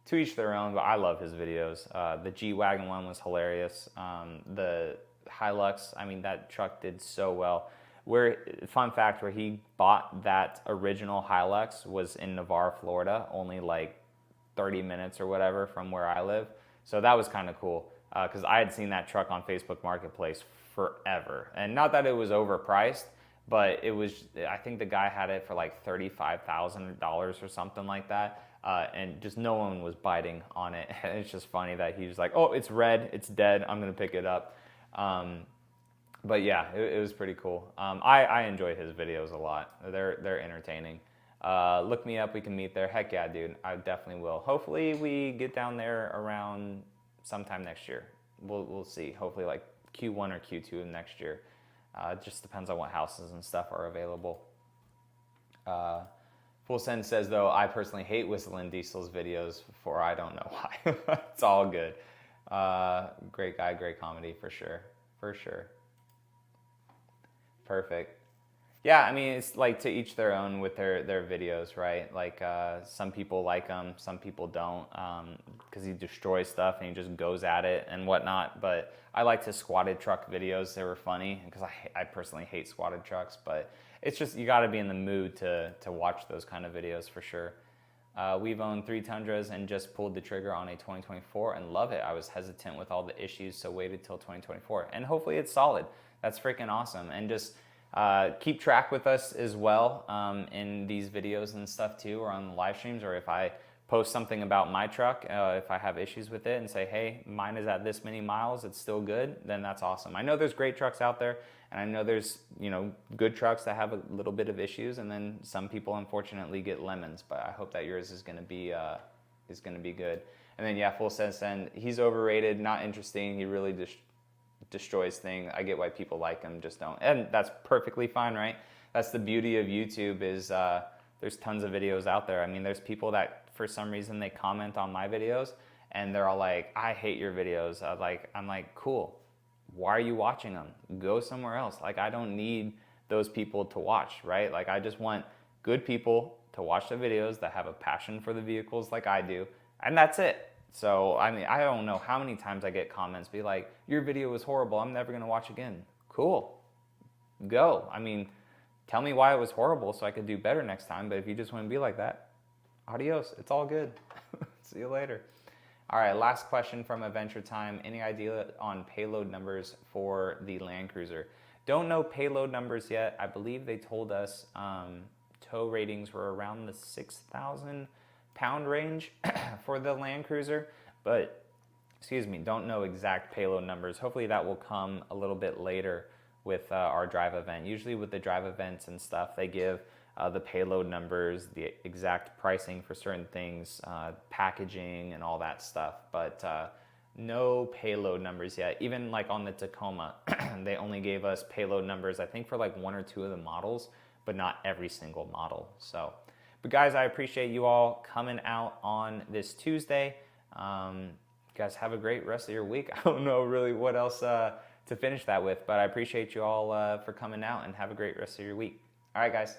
To each their own, but I love his videos. The G-Wagon one was hilarious. The Hilux, I mean, that truck did so well. Fun fact, where he bought that original Hilux was in Navarre, Florida, only like 30 minutes or whatever from where I live. So that was kind of cool because I had seen that truck on Facebook Marketplace forever. And not that it was overpriced, but it was, I think the guy had it for like $35,000 or something like that. And just no one was biting on it. And it's just funny that he was like, oh, it's red, it's dead, I'm gonna pick it up. But yeah, it was pretty cool. I enjoy his videos a lot. They're entertaining. Look me up, we can meet there. Heck yeah, dude, I definitely will. Hopefully we get down there around sometime next year. We'll see. Hopefully like Q1 or Q2 of next year. It just depends on what houses and stuff are available. Full Send says, though, I personally hate Whistling Diesel's videos for I don't know why. It's all good. Great guy, great comedy, for sure. For sure. Perfect. Yeah, I mean, it's like to each their own with their videos, right? Like some people like them, some people don't, because he destroys stuff and he just goes at it and whatnot. But I liked his squatted truck videos. They were funny because I personally hate squatted trucks, but it's just you got to be in the mood to watch those kind of videos for sure. We've owned 3 Tundras and just pulled the trigger on a 2024 and love it. I was hesitant with all the issues, so waited till 2024. And hopefully it's solid. That's freaking awesome. And just keep track with us as well in these videos and stuff too, or on the live streams, or if I post something about my truck, if I have issues with it and say, hey, mine is at this many miles, it's still good, then that's awesome. I know there's great trucks out there, and I know there's, you know, good trucks that have a little bit of issues, and then some people unfortunately get lemons, but I hope that yours is gonna be good. And then yeah, Full Sense, and he's overrated, not interesting, he really destroys things. I get why people like him, just don't. And that's perfectly fine, right? That's the beauty of YouTube is there's tons of videos out there. I mean, there's people that for some reason they comment on my videos and they're all like, I hate your videos. I'm like, cool. Why are you watching them? Go somewhere else. Like, I don't need those people to watch, right? Like, I just want good people to watch the videos that have a passion for the vehicles like I do, and that's it. So, I mean, I don't know how many times I get comments be like, your video was horrible, I'm never gonna watch again. Cool, go. I mean, tell me why it was horrible so I could do better next time, but if you just wanna be like that, adios, it's all good. See you later. All right, last question from Adventure Time. Any idea on payload numbers for the Land Cruiser? Don't know payload numbers yet. I believe they told us tow ratings were around the 6,000 pound range for the Land Cruiser, but excuse me, don't know exact payload numbers. Hopefully that will come a little bit later with our drive event. Usually with the drive events and stuff, they give the payload numbers, the exact pricing for certain things, packaging and all that stuff, but no payload numbers yet. Even like on the Tacoma, they only gave us payload numbers, I think for like 1 or 2 of the models, but not every single model. So, but guys, I appreciate you all coming out on this Tuesday. You guys have a great rest of your week. I don't know really what else to finish that with, but I appreciate you all for coming out, and have a great rest of your week. All right, guys.